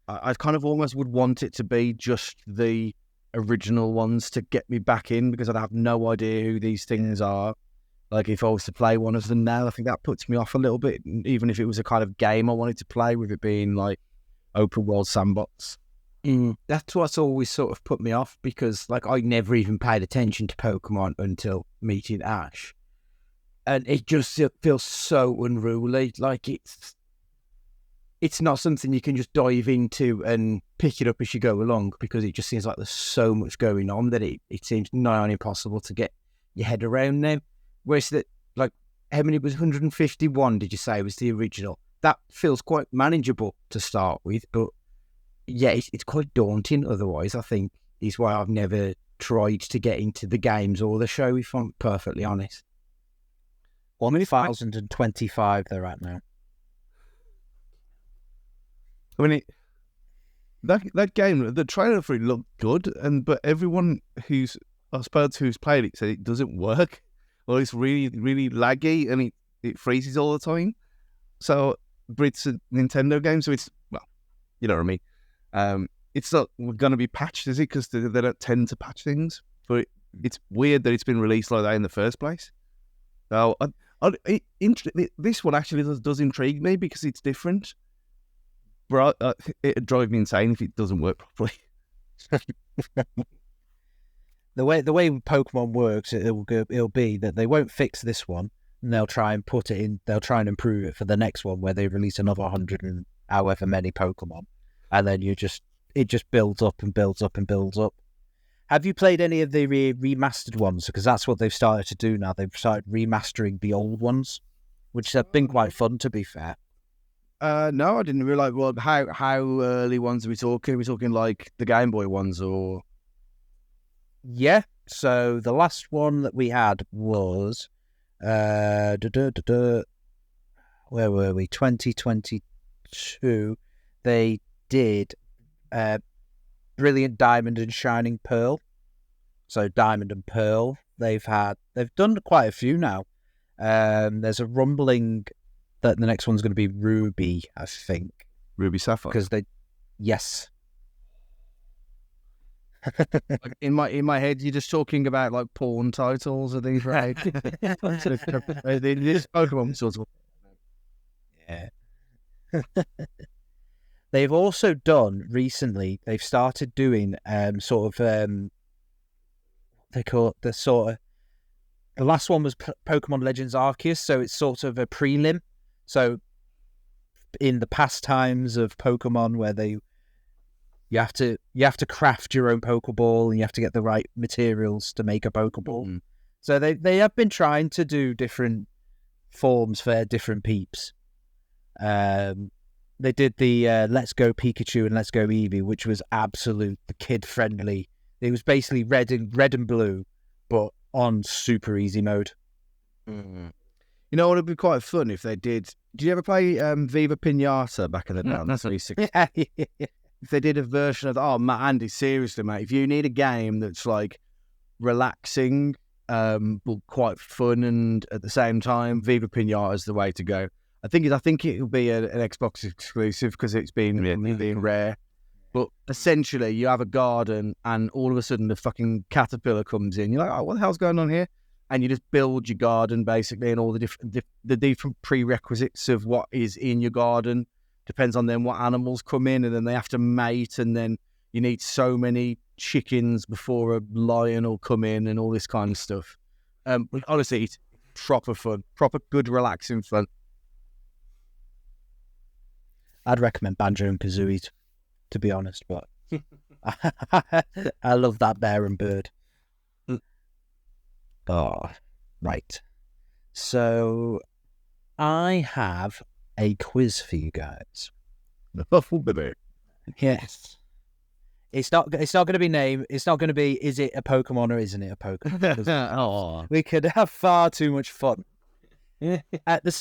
I kind of almost would want it to be just the original ones to get me back in, because I'd have no idea who these things are. Like if I was to play one of them now, I think that puts me off a little bit, even if it was a kind of game I wanted to play, with it being like open world sandbox. That's what's always sort of put me off, because like I never even paid attention to Pokemon until meeting Ash, and it just feels so unruly. Like it's not something you can just dive into and pick it up as you go along, because it just seems like there's so much going on that it seems nigh on impossible to get your head around now. Whereas that, like, how many was 151? Did you say was the original? That feels quite manageable to start with, but yeah, it's quite daunting otherwise, I think, is why I've never tried to get into the games or the show, if I'm perfectly honest. 1,025 they're at now. I mean, that game, the trailer for it looked good, but everyone who's played it said it doesn't work, or it's really, really laggy, and it freezes all the time. So, but it's a Nintendo game, so it's, well, you know what I mean. It's not going to be patched, is it? Because they don't tend to patch things. But it's weird that it's been released like that in the first place. So this one actually does intrigue me because it's different. But it'd drive me insane if it doesn't work properly. The way Pokemon works, it'll be that they won't fix this one, and they'll try and put it in. They'll try and improve it for the next one, where they release another 100 and however many Pokemon. And then it just builds up and builds up and builds up. Have you played any of the remastered ones? Because that's what they've started to do now. They've started remastering the old ones, which have been quite fun, to be fair. No, I didn't realise. Well, how early ones are we talking? Are we talking like the Game Boy ones, or? Yeah. So the last one that we had was, where were we? 2022. They did Brilliant Diamond and Shining Pearl. So Diamond and Pearl, they've done quite a few now. There's a rumbling that the next one's going to be Ruby, I think. Ruby Sapphire. Because yes. Like in my head, you're just talking about like porn titles and things, right? This Pokemon sort of. Yeah. They've also done recently. They've started doing they call it the last one was Pokemon Legends Arceus, so it's sort of a prelim. So in the past times of Pokemon, where you have to craft your own Pokeball and you have to get the right materials to make a Pokeball. Mm. So they have been trying to do different forms for different peeps. They did the Let's Go Pikachu and Let's Go Eevee, which was absolute kid friendly. It was basically red and blue, but on super easy mode. Mm. You know what would be quite fun if they did? Did you ever play Viva Pinata back in the day? That's 360. Yeah. If they did a version of, Andy, seriously, mate, if you need a game that's like relaxing, but quite fun, and at the same time, Viva Pinata is the way to go. I think it will be an Xbox exclusive because it's been rare. But essentially, you have a garden, and all of a sudden, the fucking caterpillar comes in. You're like, oh, what the hell's going on here? And you just build your garden basically, and all the different prerequisites of what is in your garden depends on then what animals come in, and then they have to mate, and then you need so many chickens before a lion will come in, and all this kind of stuff. Honestly, it's proper fun, proper good, relaxing fun. I'd recommend Banjo and Kazooie, to be honest, but I love that bear and bird. Oh, right. So I have a quiz for you guys. Yes. It's not going to be name. It's not going to be, is it a Pokemon or isn't it a Pokemon? We could have far too much fun. At the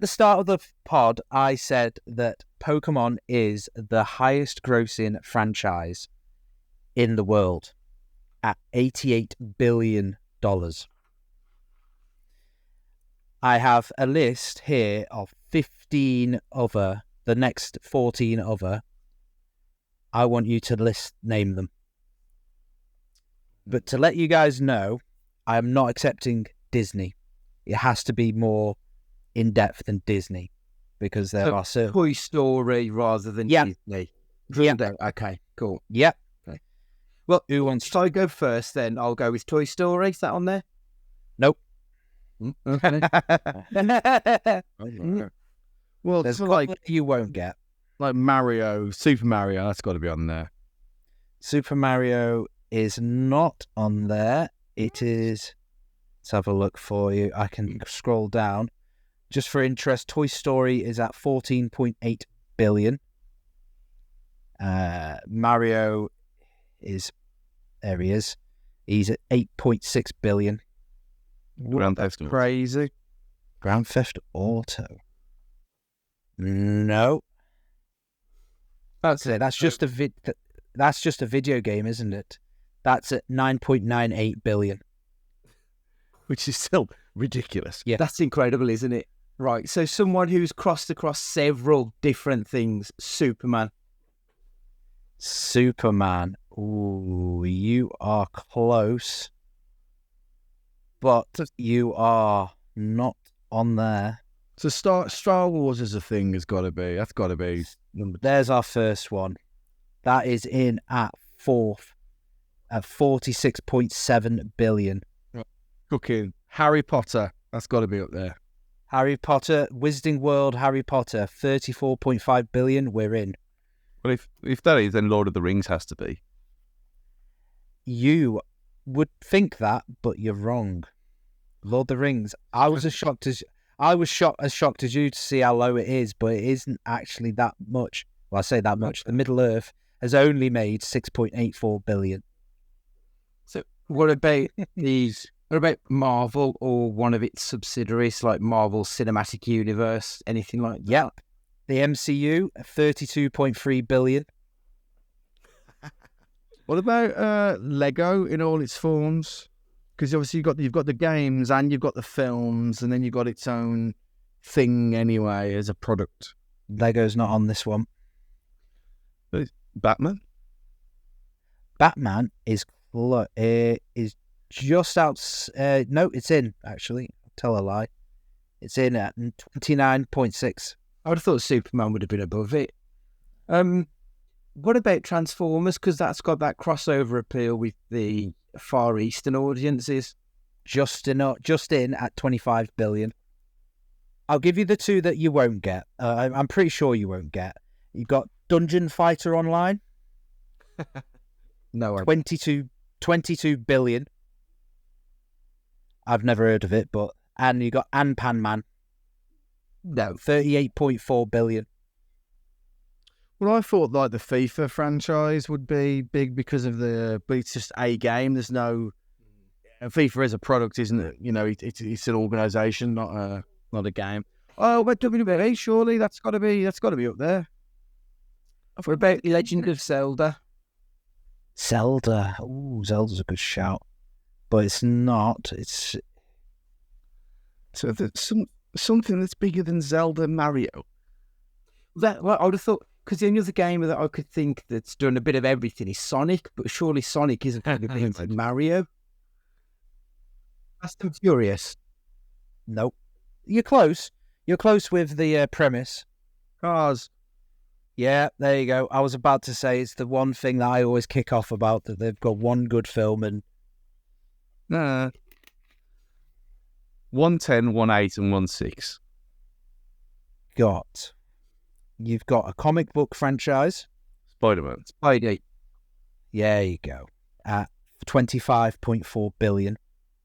start of the pod, I said that Pokemon is the highest grossing franchise in the world at $88 billion. I have a list here of 15 other, the next 14 other. I want you to name them. But to let you guys know, I am not accepting Disney. It has to be more in-depth than Disney. because there So, are certain. Toy Story rather than Yeah. Disney. Drilled down. Okay, cool. Yep. Well, Who wants? if I go first, then I'll go with Toy Story. Is that on there? Nope. Okay. Well, There's so a like couple you won't get. Mario, Super Mario, that's got to be on there. Super Mario is not on there. It is. Let's have a look for you. I can scroll down. Just for interest, Toy Story is at 14.8 billion. Mario is, there he is. He's at 8.6 billion. Grand Theft Auto. Crazy. Grand Theft Auto. No. That's just a that's just a video game, isn't it? That's at 9.98 billion. Which is still ridiculous. Yeah. That's incredible, isn't it? Right. So someone who's crossed across several different things. Superman. Superman. Ooh, you are close. But you are not on there. So Star Wars as a thing has got to be. That's got to be number. There's our first one. That is in at fourth at 46.7 billion. Cooking. Harry Potter. That's got to be up there. Harry Potter, Wizarding World, Harry Potter, 34.5 billion. We're in. Well, if that is, then Lord of the Rings has to be. You would think that, but you're wrong. Lord of the Rings. I was as shocked as you to see how low it is, but it isn't actually that much. Well, I say that much. The Middle Earth has only made 6.84 billion. So what about these? What about Marvel or one of its subsidiaries, like Marvel Cinematic Universe, anything like that? Yep. The MCU, 32.3 billion. What about Lego in all its forms? Because obviously you've got the games and you've got the films, and then you've got its own thing anyway as a product. Lego's not on this one. Batman. Batman is just out. No, it's in, actually. I'll tell a lie. It's in at 29.6. I would have thought Superman would have been above it. What about Transformers? Because that's got that crossover appeal with the Far Eastern audiences. Just in at 25 billion. I'll give you the two that you won't get. I'm pretty sure you won't get. You've got Dungeon Fighter Online. No, 22 billion. I've never heard of it, and you got Pan Man. no. 38.4 billion. Well, I thought like the FIFA franchise would be big because of but it's just a game. There's no FIFA is a product, isn't it? You know, it's an organisation, not a game. Oh, but WWE, surely that's got to be up there. What about Legend of Zelda? Zelda. Ooh, Zelda's a good shout. But it's not. It's So there's something that's bigger than Zelda, Mario. I would have thought, because the only other game that I could think that's done a bit of everything is Sonic, but surely Sonic isn't going to be bigger than Mario. Fast and Furious. nope. You're close. You're close with the premise. Cars. Yeah, there you go. I was about to say it's the one thing that I always kick off about, that they've got one good film and 110, 18, and 16. you've got a comic book franchise. Spider-Man. Spidey. There you go. At 25.4 billion.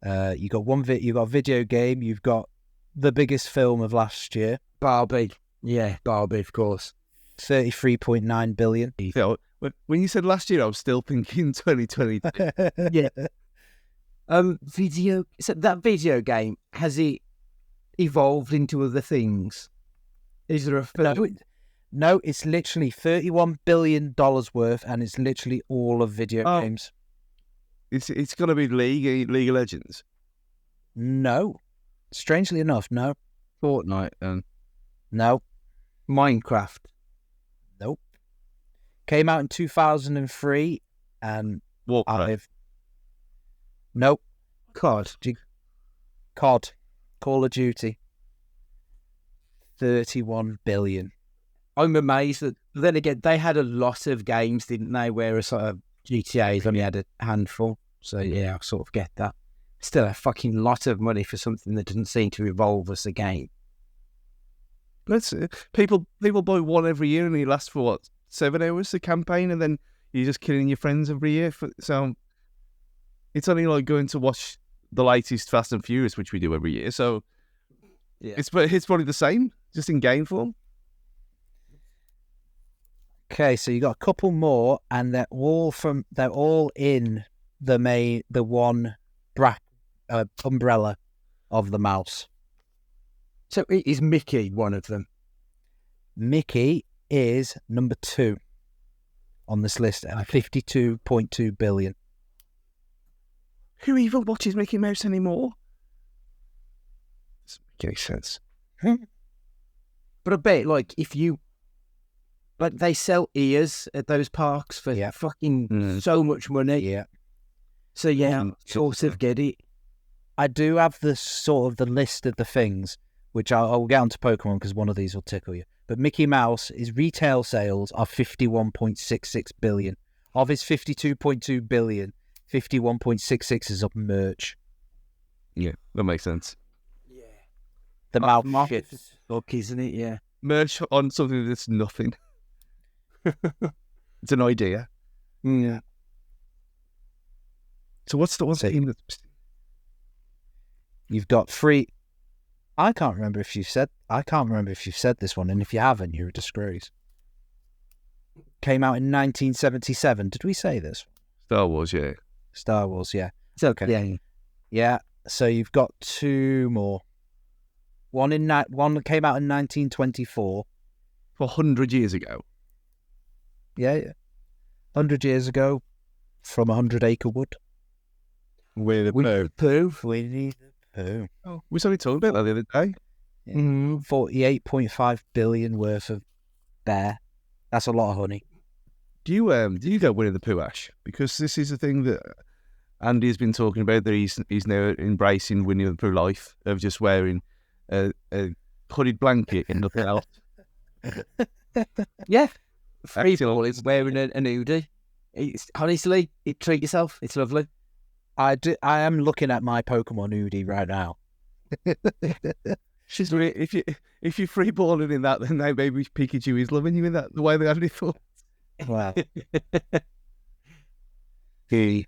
You got you got a video game. You've got the biggest film of last year. Barbie. Yeah, Barbie, of course. 33.9 billion. Phil, when you said last year, I was still thinking 2020. Yeah. So that video game, has it evolved into other things? Is there a film? No, it's literally $31 billion worth, and it's literally all of video games. It's got to be League of Legends. No. Strangely enough, no. Fortnite and No. Minecraft. Nope. Came out in 2003, and Warcraft. Nope. COD. COD. Call of Duty. 31 billion. I'm amazed that. Then again, they had a lot of games, didn't they? Whereas sort of GTA's only had a handful. So yeah, I sort of get that. Still a fucking lot of money for something that doesn't seem to evolve as a game. People buy one every year, and it lasts for what, 7 hours a campaign, and then you're just killing your friends every year. So it's only like going to watch the latest Fast and Furious, which we do every year. So Yeah. it's probably the same, just in game form. Okay, so you got a couple more, and they're all in the one umbrella of the mouse. So is Mickey one of them? Mickey is number 2 on this list at 52.2 billion. Who even watches Mickey Mouse anymore? Doesn't make any sense. But I bet, like, if you... Like, they sell ears at those parks for fucking so much money. Yeah. So, yeah, sort of get it. I do have the sort of the list of the things, which I'll get onto Pokemon because one of these will tickle you. But Mickey Mouse, his retail sales are 51.66 billion. Of his 52.2 billion, 51.66 is of merch. Yeah, that makes sense. Yeah. The mouth shit. Look, isn't it? Yeah. Merch on something that's nothing. It's an idea. Yeah. So what's the game that's... You've got free. I can't remember if you've said this one, and if you haven't, you're a disgrace. Came out in 1977. Did we say this? Star Wars, yeah. Star Wars, yeah. It's okay. Yeah. Yeah. So you've got 2 more. One that came out in 1924. For 100 years ago. Yeah. 100 years ago, from 100 Acre Wood. With Pooh. Winnie the Pooh. Oh, we only talked about that the other day. Yeah. 48.5 billion worth of bear. That's a lot of honey. Do you go Winnie the Pooh, Ash? Because this is a thing that Andy has been talking about, that he's now embracing Winnie the Pooh life of just wearing a hooded blanket and nothing else. Yeah. People is wearing an hoodie. Honestly, treat yourself. It's lovely. I am looking at my Pokemon hoodie right now. She's really, if you're free balling in that, then maybe Pikachu is loving you in that the way they only thought. Wow. You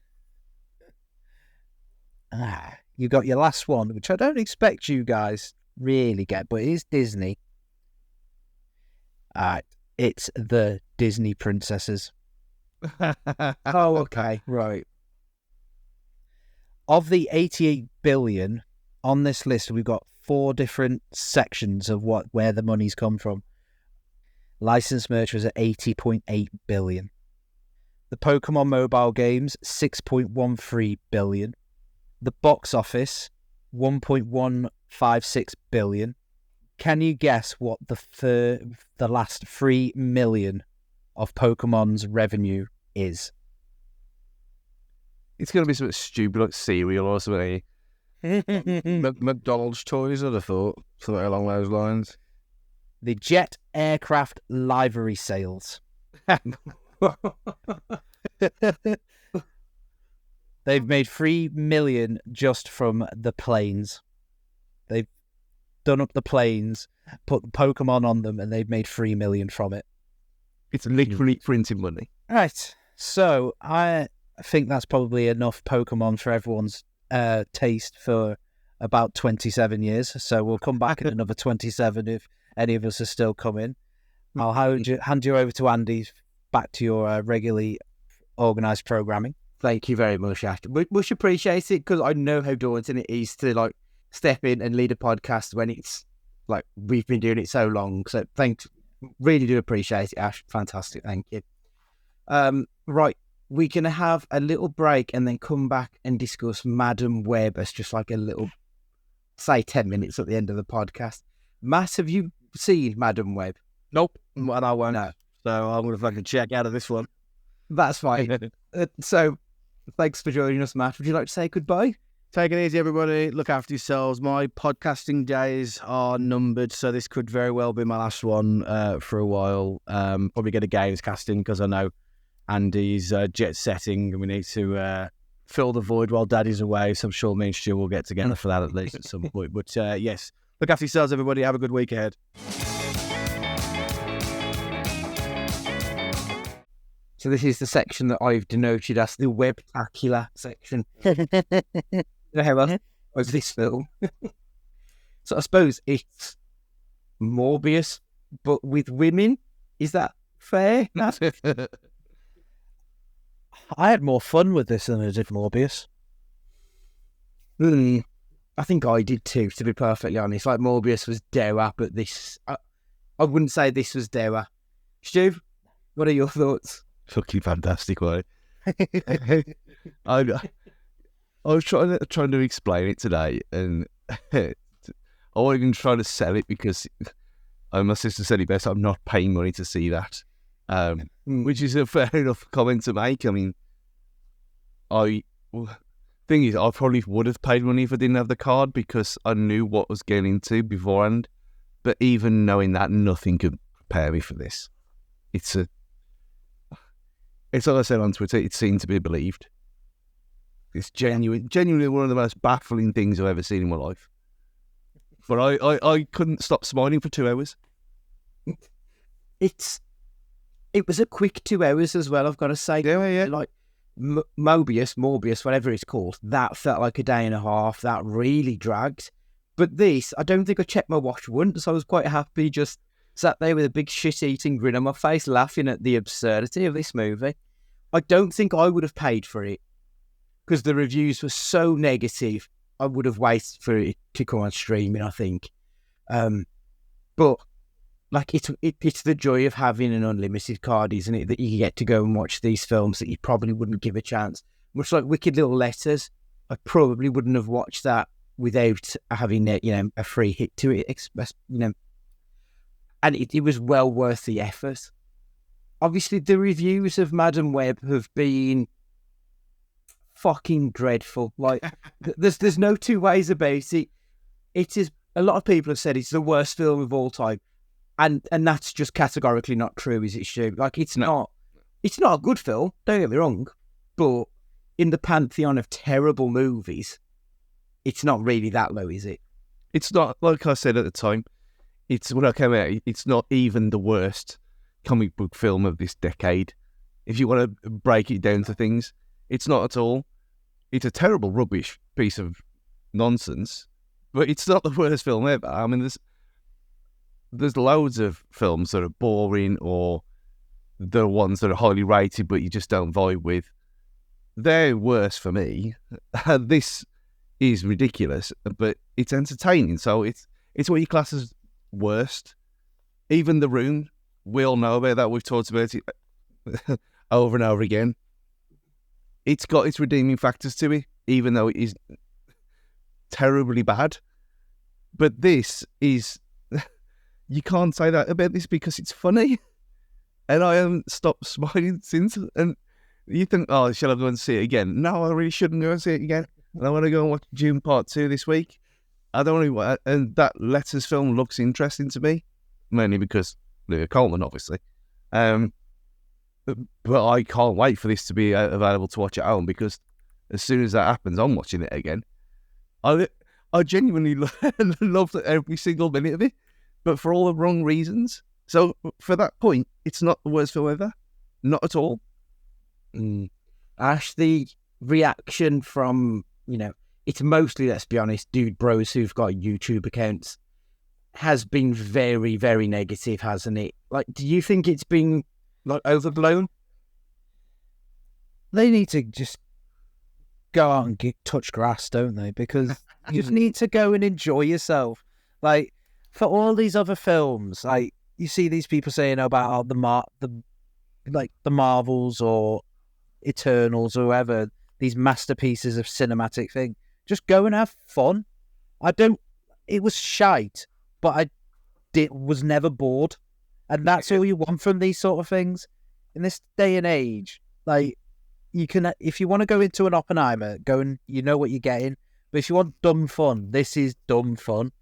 got your last one, which I don't expect you guys really get, but it is Disney. It's the Disney princesses. Oh, okay. Right. Of the 88 billion on this list, we've got 4 different sections of where the money's come from. Licensed merch was at 80.8 billion. The Pokemon mobile games, 6.13 billion. The box office, 1.156 billion. Can you guess what the last 3 million of Pokemon's revenue is? It's going to be something stupid like cereal or something. McDonald's toys, I'd have thought. Something along those lines. The jet aircraft livery sales. They've made 3 million just from the planes. They've done up the planes, put Pokemon on them, and they've made 3 million from it. It's literally printing money. Right. So I think that's probably enough Pokemon for everyone's taste for about 27 years. So we'll come back in another 27 if any of us are still coming. I'll hand you over to Andy, back to your regularly organised programming. Thank you very much, Ash. Much appreciate it, because I know how daunting it is to step in and lead a podcast when it's we've been doing it so long. So really do appreciate it, Ash. Fantastic, thank you. Right, we're gonna have a little break and then come back and discuss Madam Web as just like a little, say, 10 minutes at the end of the podcast. Matt, have you seen Madam Web? Nope, and I won't. No. So I'm going to fucking check out of this one. That's fine. So, thanks for joining us, Matt. Would you like to say goodbye? Take it easy, everybody. Look after yourselves. My podcasting days are numbered, so this could very well be my last one for a while. Probably get a games casting because I know Andy's jet setting and we need to fill the void while Daddy's away. So I'm sure me and Stu will get together for that at least at some point. But yes, look after yourselves, everybody. Have a good week ahead. So this is the section that I've denoted as the webtacular section. Of this film. So I suppose it's Morbius, but with women. Is that fair? I had more fun with this than I did Morbius. I think I did too, to be perfectly honest. Like, Morbius was dour, but this... I wouldn't say this was dour. Stu, what are your thoughts? Fucking fantastic, wasn't it? I was trying to explain it today, and I wasn't even trying to sell it because my sister said it best. I'm not paying money to see that, which is a fair enough comment to make. I mean, thing is, I probably would have paid money if I didn't have the card because I knew what I was getting into beforehand. But even knowing that, nothing could prepare me for this. It's like I said on Twitter. It's seen to be believed. It's genuinely one of the most baffling things I've ever seen in my life. But I couldn't stop smiling for 2 hours. It was a quick 2 hours as well, I've got to say. Yeah. Like, Morbius, whatever it's called, that felt like a day and a half. That really dragged. But this, I don't think I checked my watch once. I was quite happy, just sat there with a big shit-eating grin on my face, laughing at the absurdity of this movie. I don't think I would have paid for it, because the reviews were so negative. I would have waited for it to come on streaming, I think. But like, it's the joy of having an unlimited card, isn't it? That you get to go and watch these films that you probably wouldn't give a chance. Much like Wicked Little Letters, I probably wouldn't have watched that without having a free hit to it. And it was well worth the effort. Obviously, the reviews of Madam Web have been fucking dreadful. Like, there's no two ways about it. It is. A lot of people have said it's the worst film of all time, and that's just categorically not true, is it, Stu? Like, it's not a good film. Don't get me wrong, but in the pantheon of terrible movies, it's not really that low, is it? It's not, like I said at the time. It's when I came out. It's not even the worst comic book film of this decade. If you want to break it down to things, it's not at all. It's a terrible, rubbish piece of nonsense, but it's not the worst film ever. I mean, there's loads of films that are boring, or the ones that are highly rated but you just don't vibe with. They're worse for me. This is ridiculous, but it's entertaining. So it's what you class as worst. Even The Room, we all know about that. We've talked about it over and over again. It's got its redeeming factors to it, even though it is terribly bad. But this is... You can't say that about this because it's funny. And I haven't stopped smiling since. And you think, oh, shall I go and see it again? No, I really shouldn't go and see it again. And I want to go and watch June Part 2 this week. I don't want to... And that Letters film looks interesting to me. Mainly because Olivia Colman, obviously. But I can't wait for this to be available to watch at home, because as soon as that happens, I'm watching it again. I genuinely loved every single minute of it, but for all the wrong reasons. So for that point, it's not the worst film ever. Not at all. Ash, the reaction from, it's mostly, let's be honest, dude bros who've got YouTube accounts, has been very, very negative, hasn't it? Like, do you think it's been, like, overblown? They need to just go out and touch grass, don't they? Because you just need to go and enjoy yourself. Like, for all these other films, like, you see these people saying about the Marvels or Eternals or whoever, these masterpieces of cinematic thing. Just go and have fun. It was shite, but I was never bored. And that's all you want from these sort of things. In this day and age, like, you can, if you want to go into an Oppenheimer, go and you know what you're getting. But if you want dumb fun, this is dumb fun.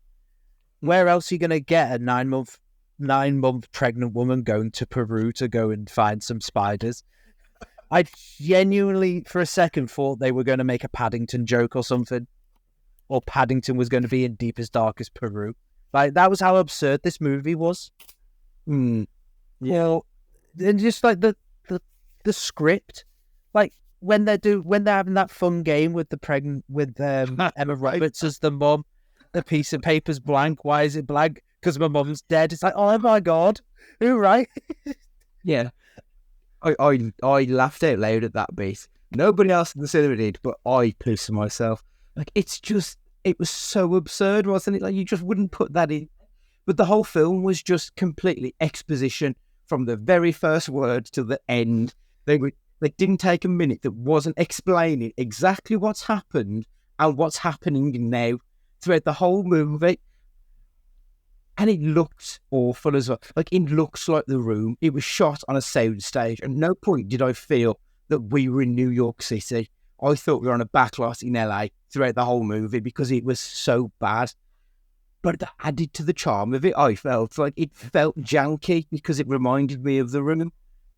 Where else are you going to get a 9-month pregnant woman going to Peru to go and find some spiders? I genuinely, for a second, thought they were going to make a Paddington joke or something. Or Paddington was going to be in deepest, darkest Peru. Like, that was how absurd this movie was. Yeah. And just like the script, like when they're having that fun game with Emma Roberts as the mum, the piece of paper's blank. Why is it blank? Because my mum's dead. It's like, oh my god, who right? Yeah, I laughed out loud at that bit. Nobody else in the cinema did, but I pissed myself. Like, it was so absurd, wasn't it? Like, you just wouldn't put that in. But the whole film was just completely exposition from the very first word to the end. They didn't take a minute that wasn't explaining exactly what's happened and what's happening now throughout the whole movie. And it looked awful as well. Like, it looks like The Room. It was shot on a soundstage. At no point did I feel that we were in New York City. I thought we were on a backlot in LA throughout the whole movie because it was so bad. But that added to the charm of it, I felt. Like, it felt janky because it reminded me of The Room.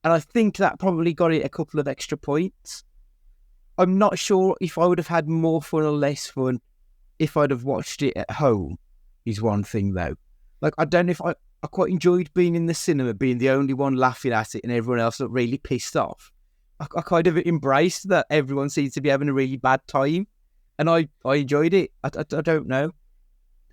And I think that probably got it a couple of extra points. I'm not sure if I would have had more fun or less fun if I'd have watched it at home, is one thing, though. Like, I don't know if I quite enjoyed being in the cinema, being the only one laughing at it and everyone else looked really pissed off. I kind of embraced that everyone seems to be having a really bad time. And I enjoyed it. I don't know.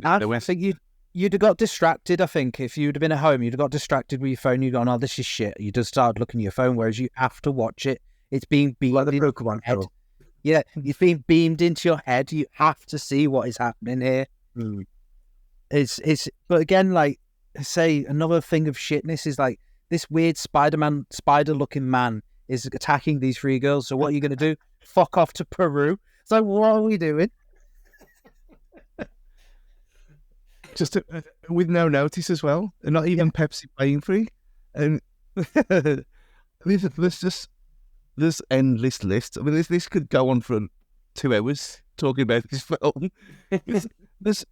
I think you'd have got distracted, I think. If you'd have been at home, you'd have got distracted with your phone. You'd gone, oh, this is shit. You just started looking at your phone, whereas you have to watch it. It's being beamed like the into Pokemon your head. show. Yeah, it's being beamed into your head. You have to see what is happening here. But again, like, say, another thing of shitness is like this weird spider-looking man is attacking these 3 girls. So what are you going to do? Fuck off to Peru? It's like, what are we doing? Just with no notice as well, and not even Pepsi paying for it. And there's endless lists. I mean, this could go on for 2 hours talking about this film. There's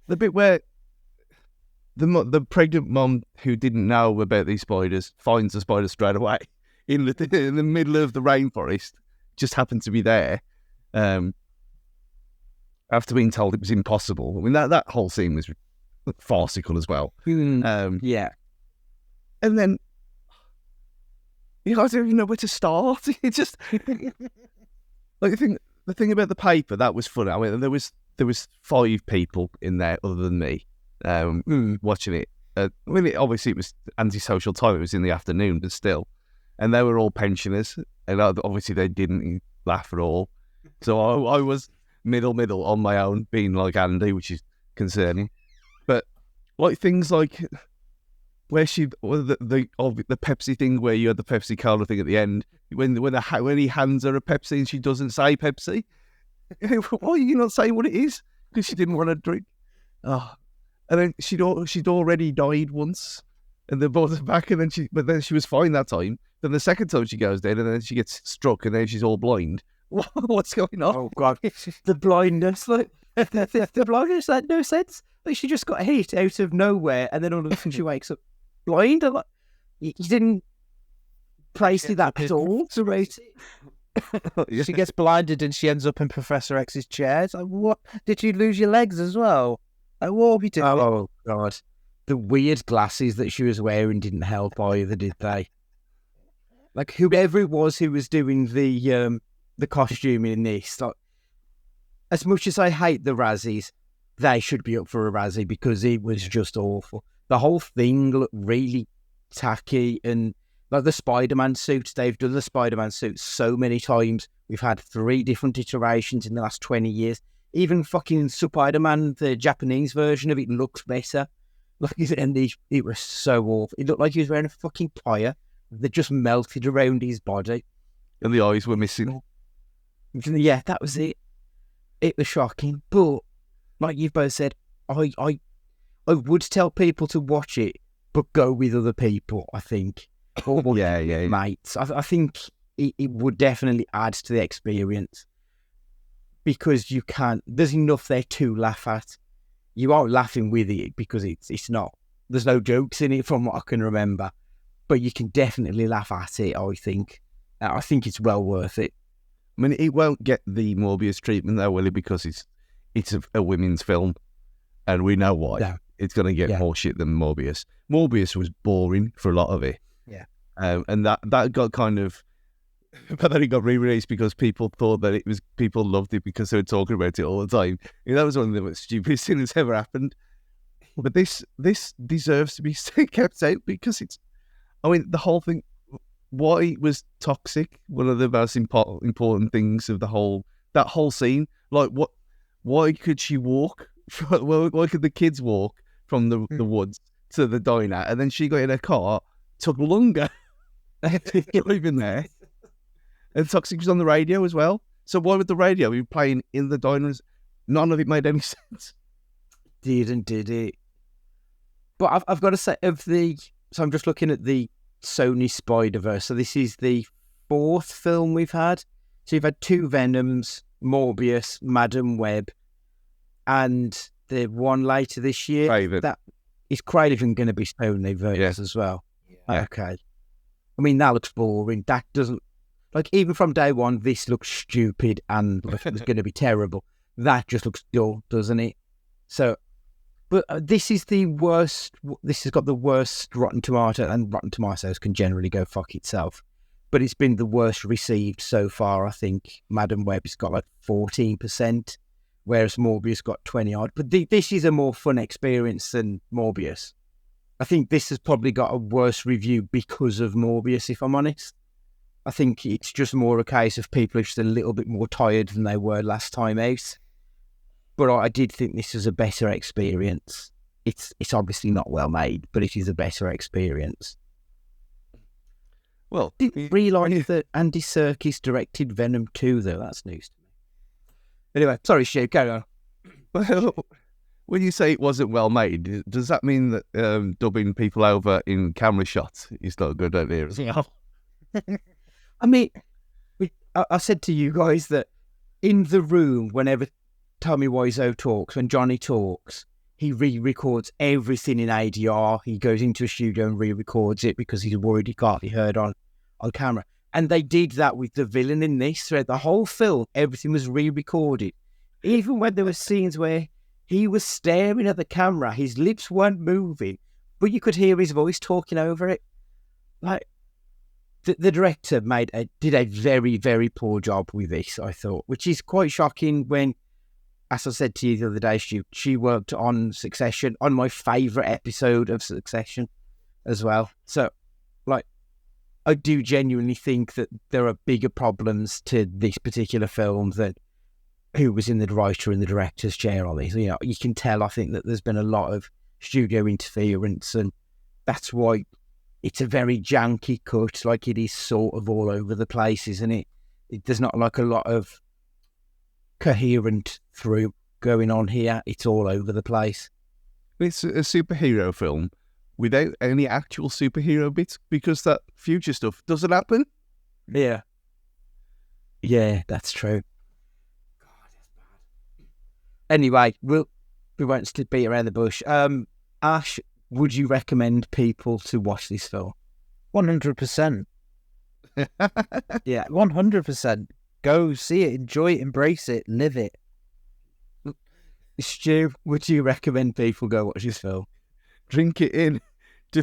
the bit where the pregnant mom who didn't know about these spiders finds the spider straight away in the middle of the rainforest. Just happened to be there. After being told it was impossible. I mean, that whole scene was farcical as well. Yeah. And then, I don't even know where to start. It just like the thing about the paper that was funny. I mean, there was 5 people in there other than me watching it. Obviously it was antisocial time. It was in the afternoon, but still, and they were all pensioners, and obviously they didn't laugh at all. So I was middle on my own, being like Andy, which is concerning. But like things like where the Pepsi thing, where you had the Pepsi Cola thing at the end, when he hands her a Pepsi and she doesn't say Pepsi, why are you not saying what it is? Because she didn't want to drink. Oh, and then she'd already died once, and they brought her back, and then she was fine that time. Then the second time she goes down, and then she gets struck, and then she's all blind. What's going on? Oh god, the blindness, like the blindness had no sense. Like, she just got hit out of nowhere, and then all of a sudden she wakes up blind. And like, you didn't place it that at all to rate it. She gets blinded and she ends up in Professor X's chair. It's like, what? Did you lose your legs as well? Like, what are we doing? Oh god, the weird glasses that she was wearing didn't help either, did they? Like, whoever it was who was doing the costuming in this, like, as much as I hate the Razzies, they should be up for a Razzie because it was just awful. The whole thing looked really tacky, and like the Spider-Man suits, they've done the Spider-Man suits so many times. We've had 3 different iterations in the last 20 years. Even fucking Spider-Man, the Japanese version of it, looks better. Like, and it was so awful. It looked like he was wearing a fucking pyre that just melted around his body. And the eyes were missing. Yeah, that was it. It was shocking. But like you've both said, I would tell people to watch it, but go with other people, I think. Or mates. I think it would definitely add to the experience. because you can't. There's enough there to laugh at. You aren't laughing with it because it's not. There's no jokes in it from what I can remember, but you can definitely laugh at it. I think. I think it's well worth it. I mean, it won't get the Morbius treatment though, will it? Because it's a women's film, and we know why. No. It's going to get more shit than Morbius. Morbius was boring for a lot of it. Yeah. And that got kind of, but then it got re-released because people thought that people loved it because they were talking about it all the time. That was one of the most stupidest things that's ever happened. But this deserves to be kept out because the whole thing, why was toxic one of the most important things of that whole scene? Like, why could she walk? Why could the kids walk from the woods to the diner, and then she got in her car? Took longer. Not even there. And Toxic was on the radio as well. So why would the radio be playing in the diners? None of it made any sense. Did it? But I've got to say, so I'm just looking at the Sony Spider-Verse. So this is the 4th film we've had. So you've had 2 Venoms, Morbius, Madam Web, and the one later this year. Craven. That is Craven going to be Sony-verse as well. Yeah. Okay. I mean, that looks boring. That doesn't... Like, even from day one, this looks stupid and it's going to be terrible. That just looks dull, doesn't it? So... But this is the worst. This has got the worst Rotten Tomato, and Rotten Tomatoes can generally go fuck itself. But it's been the worst received so far. I think Madam Web's got like 14%, whereas Morbius got 20 odd. But this is a more fun experience than Morbius. I think this has probably got a worse review because of Morbius, if I'm honest. I think it's just more a case of people are just a little bit more tired than they were last time out. But I did think this was a better experience. It's obviously not well made, but it is a better experience. Well, didn't realise that Andy Serkis directed Venom 2, though. That's news to me. Anyway, sorry, Stu, carry on. Well, when you say it wasn't well made, does that mean that dubbing people over in camera shots is not a good idea as well? I mean, I said to you guys that in the room, whenever Tommy Wiseau talks, when Johnny talks, he re-records everything in ADR. He goes into a studio and re-records it because he's worried he can't be heard on camera. And they did that with the villain in this. Throughout the whole film, everything was re-recorded. Even when there were scenes where he was staring at the camera, his lips weren't moving, but you could hear his voice talking over it. Like, the director did a very, very poor job with this, I thought, which is quite shocking when, as I said to you the other day, Stu, she worked on Succession, on my favourite episode of Succession as well. So, like, I do genuinely think that there are bigger problems to this particular film than who was in the writer and the director's chair on this. You know, you can tell, I think, that there's been a lot of studio interference, and that's why it's a very janky cut. Like, it is sort of all over the place, isn't it? There's not like a lot of coherent through going on here. It's all over the place. It's a superhero film without any actual superhero bits because that future stuff doesn't happen. Yeah, that's true. God, that's bad. Anyway, we won't beat around the bush. Ash, would you recommend people to watch this film? 100%. Yeah, 100%. Go see it, enjoy it, embrace it, live it. Stu, would you recommend people go watch this film? Drink it in. Do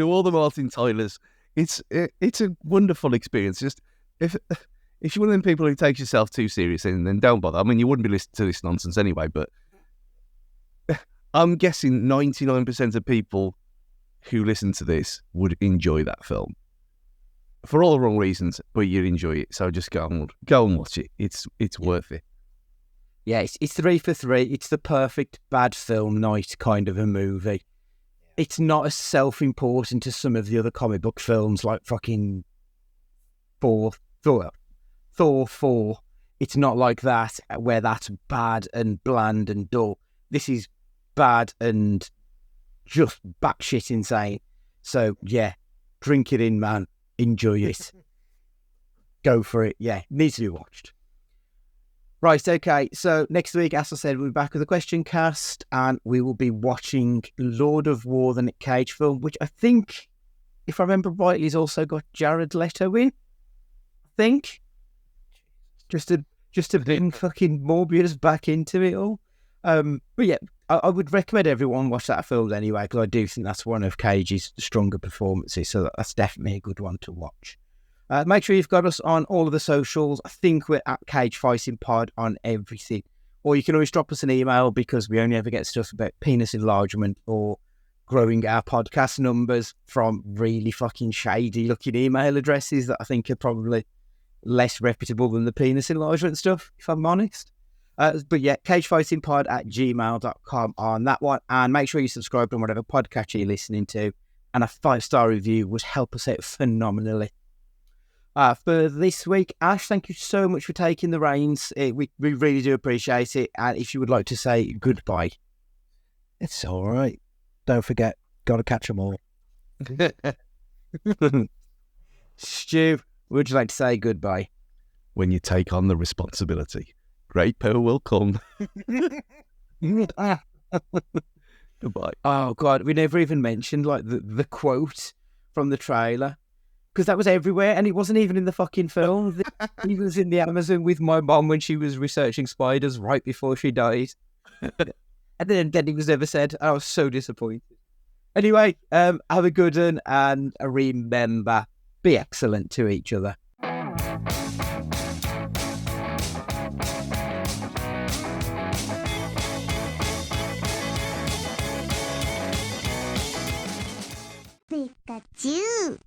all the Martin Tylers. It's a wonderful experience. Just if you're one of them people who takes yourself too seriously, then don't bother. I mean, you wouldn't be listening to this nonsense anyway, but I'm guessing 99% of people who listen to this would enjoy that film. For all the wrong reasons, but you'd enjoy it. So just go and watch it. It's worth it. Yeah, it's 3 for 3. It's the perfect bad film night kind of a movie. It's not as self-important as some of the other comic book films like fucking Thor 4. It's not like that, where that's bad and bland and dull. This is bad and just batshit insane. So, yeah, drink it in, man. Enjoy it. Go for it. Yeah, needs to be watched. Right, okay. So next week, as I said, we'll be back with a question cast, and we will be watching Lord of War, the Nick Cage film, which I think, if I remember rightly, has also got Jared Leto in. I think. Just to bring fucking Morbius back into it all. But yeah, I would recommend everyone watch that film anyway, because I do think that's one of Cage's stronger performances, so that's definitely a good one to watch. Make sure you've got us on all of the socials. I think we're at Cage Fighting Pod on everything. Or you can always drop us an email, because we only ever get stuff about penis enlargement or growing our podcast numbers from really fucking shady looking email addresses that I think are probably less reputable than the penis enlargement stuff, if I'm honest. But yeah, cagefightingpod@gmail.com on that one. And make sure you subscribe on whatever podcast you're listening to. And a 5-star review would help us out phenomenally. For this week, Ash, thank you so much for taking the reins. We really do appreciate it. And if you would like to say goodbye. It's all right. Don't forget, got to catch them all. Stu, would you like to say goodbye? When you take on the responsibility, great power will come. Goodbye. Oh, God, we never even mentioned like the quote from the trailer. Because that was everywhere, and it wasn't even in the fucking film. He was in the Amazon with my mom when she was researching spiders right before she died. And then it was never said. I was so disappointed. Anyway, have a good one, and remember, be excellent to each other. Pikachu!